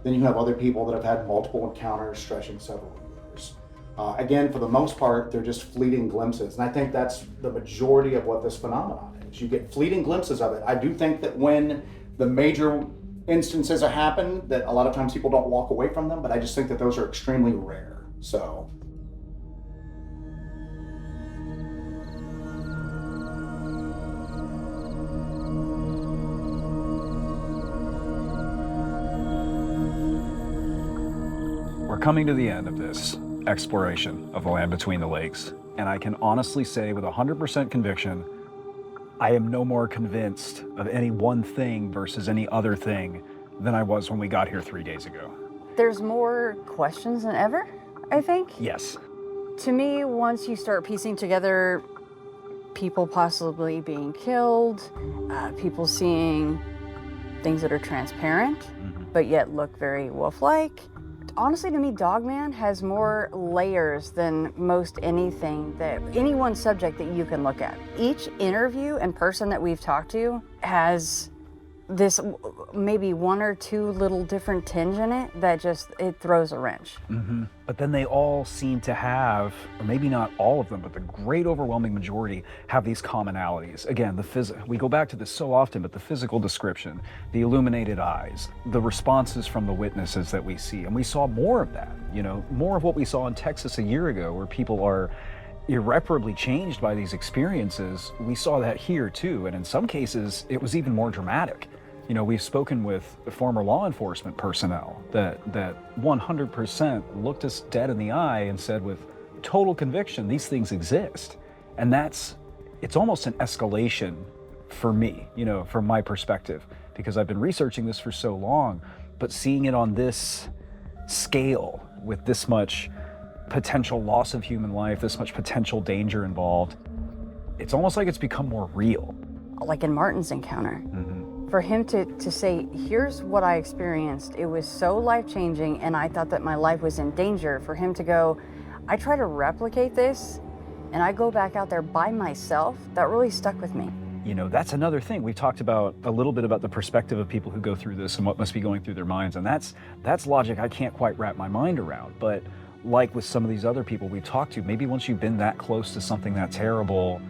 Then you have other people that have had multiple encounters stretching several years. Again, for the most part, they're just fleeting glimpses. And I think that's the majority of what this phenomenon is. You get fleeting glimpses of it. I do think that when the major instances happen, that a lot of times people don't walk away from them, but I just think that those are extremely rare. So. We're coming to the end of this exploration of the land between the lakes, and I can honestly say with 100% conviction, I am no more convinced of any one thing versus any other thing than I was when we got here 3 days ago. There's more questions than ever, I think. Yes. To me, once you start piecing together people possibly being killed, people seeing things that are transparent, but yet look very wolf-like. Honestly, to me, Dogman has more layers than most anything any one subject that you can look at. Each interview and person that we've talked to has this maybe one or two little different tinge in it that it throws a wrench. But then they all seem to have, or maybe not all of them, but the great overwhelming majority have these commonalities. Again, we go back to this so often, but the physical description, the illuminated eyes, the responses from the witnesses that we see, and we saw more of that, more of what we saw in Texas a year ago, where people are irreparably changed by these experiences. We saw that here too, and in some cases, it was even more dramatic. We've spoken with former law enforcement personnel that 100% looked us dead in the eye and said with total conviction, these things exist. And it's almost an escalation for me, from my perspective, because I've been researching this for so long, but seeing it on this scale with this much potential loss of human life, this much potential danger involved, it's almost like it's become more real. Like in Martin's encounter. For him to say, here's what I experienced, it was so life-changing and I thought that my life was in danger. For him to go, I try to replicate this and I go back out there by myself, that really stuck with me. That's another thing. We've talked about a little bit about the perspective of people who go through this and what must be going through their minds, and that's logic I can't quite wrap my mind around. But like with some of these other people we've talked to, maybe once you've been that close to something that terrible,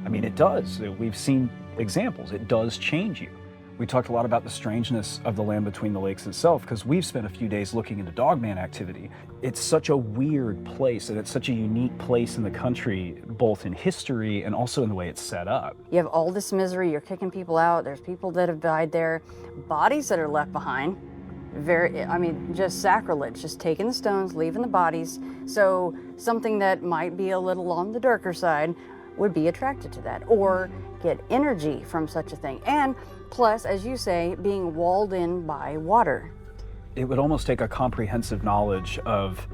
it does. We've seen examples. It does change you. We talked a lot about the strangeness of the land between the lakes itself, because we've spent a few days looking into Dogman activity. It's such a weird place, and it's such a unique place in the country, both in history and also in the way it's set up. You have all this misery, you're kicking people out, there's people that have died there, bodies that are left behind. Just sacrilege, just taking the stones, leaving the bodies. So something that might be a little on the darker side would be attracted to that, or get energy from such a thing. And plus, as you say, being walled in by water. It would almost take a comprehensive knowledge of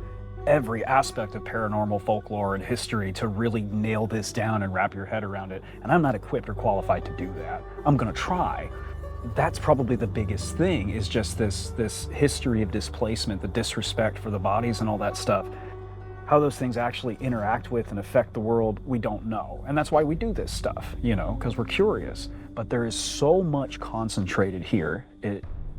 every aspect of paranormal folklore and history to really nail this down and wrap your head around it. And I'm not equipped or qualified to do that. I'm gonna try. That's probably the biggest thing, is just this history of displacement, the disrespect for the bodies and all that stuff. How those things actually interact with and affect the world, we don't know. And that's why we do this stuff, because we're curious. But there is so much concentrated here.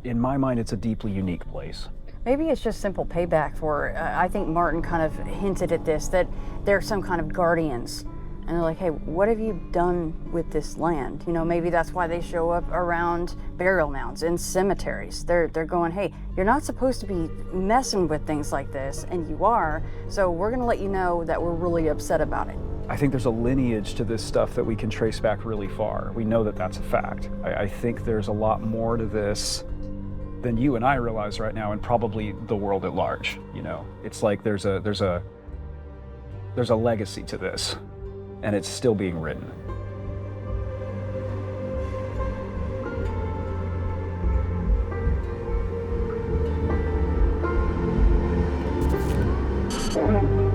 In my mind, it's a deeply unique place. Maybe it's just simple payback for, I think Martin kind of hinted at this, that they're some kind of guardians. And they're like, hey, what have you done with this land? Maybe that's why they show up around burial mounds and cemeteries. They're going, hey, you're not supposed to be messing with things like this, and you are, so we're gonna let you know that we're really upset about it. I think there's a lineage to this stuff that we can trace back really far. We know that that's a fact. I think there's a lot more to this than you and I realize right now, and probably the world at large. It's like there's a legacy to this, and it's still being written. Jerusalem.